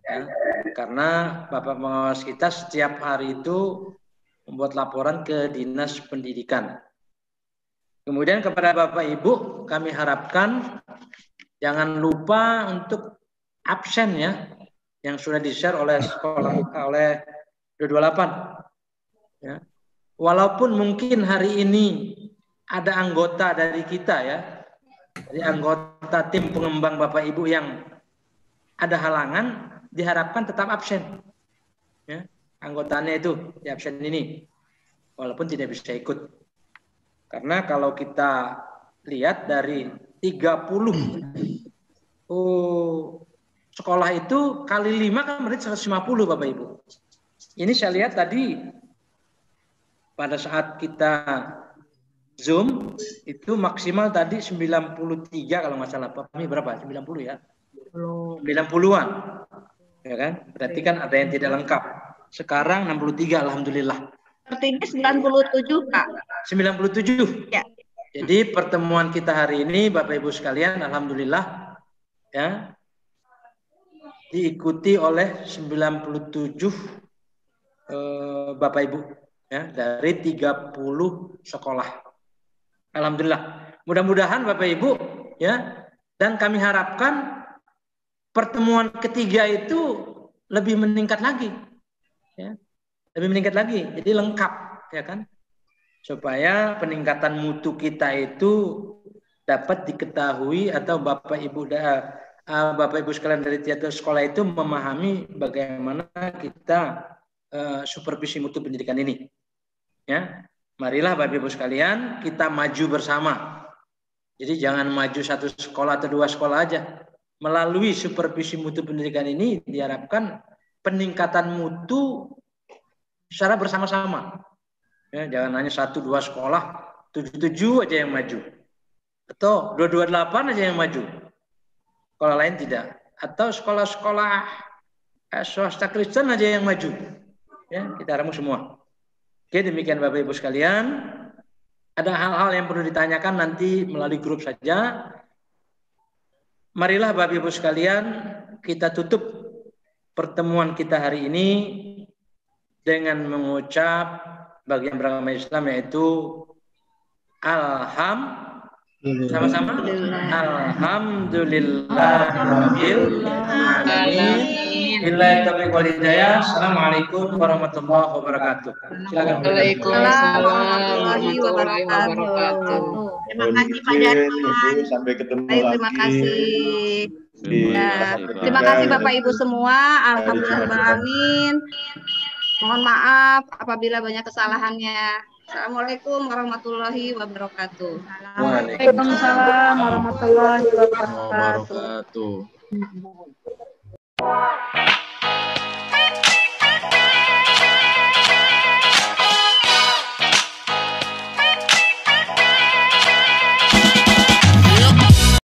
ya, karena Bapak pengawas kita setiap hari itu membuat laporan ke Dinas Pendidikan. Kemudian kepada Bapak Ibu kami harapkan jangan lupa untuk absen ya, yang sudah di-share oleh sekolah oleh 28 ya. Walaupun mungkin hari ini ada anggota dari kita ya, dari anggota tim pengembang Bapak Ibu yang ada halangan, diharapkan tetap absen ya, anggotanya itu di absen ini walaupun tidak bisa ikut. Karena kalau kita lihat dari 30 sekolah itu kali 5 kan berarti 150 Bapak Ibu. Ini saya lihat tadi pada saat kita Zoom itu maksimal tadi 93 kalau nggak salah. Ini berapa? 90 ya? 90-an. Ya kan? Berarti kan ada yang tidak lengkap. Sekarang 63 alhamdulillah. Artinya 97 Pak. 97. Ya. Jadi pertemuan kita hari ini Bapak Ibu sekalian alhamdulillah ya diikuti oleh 97 Bapak Ibu ya dari 30 sekolah. Alhamdulillah. Mudah-mudahan Bapak Ibu ya, dan kami harapkan pertemuan ketiga itu lebih meningkat lagi. Ya. Lebih meningkat lagi. Jadi lengkap ya kan? Supaya peningkatan mutu kita itu dapat diketahui atau Bapak Ibu Bapak Ibu sekalian dari tiap sekolah itu memahami bagaimana kita supervisi mutu pendidikan ini. Ya, marilah Bapak Ibu sekalian kita maju bersama. Jadi jangan maju satu sekolah atau dua sekolah aja. Melalui supervisi mutu pendidikan ini diharapkan peningkatan mutu secara bersama-sama. Ya, jangan hanya satu dua sekolah, 77 aja yang maju. Atau 228 aja yang maju. Sekolah lain tidak. Atau sekolah-sekolah swasta Kristen aja yang maju. Ya, kita rangkul semua. Oke, demikian Bapak Ibu sekalian. Ada hal-hal yang perlu ditanyakan nanti melalui grup saja. Marilah Bapak Ibu sekalian, kita tutup pertemuan kita hari ini dengan mengucap bagian beragama Islam yaitu sama-sama alhamdulillahirabbil alamin. Billahi taufiq wal hidayah. Assalamualaikum warahmatullahi wabarakatuh. Silakan. Waalaikumsalam warahmatullahi wabarakatuh. Terima kasih Pak Darman. Sampai ketemu Baik, lagi. terima kasih. Ya, terima kasih Bapak Ibu semua. Alhamdulillahirrahmanirrahim. Mohon maaf apabila banyak kesalahannya. Assalamualaikum warahmatullahi wabarakatuh. Waalaikumsalam warahmatullahi wabarakatuh.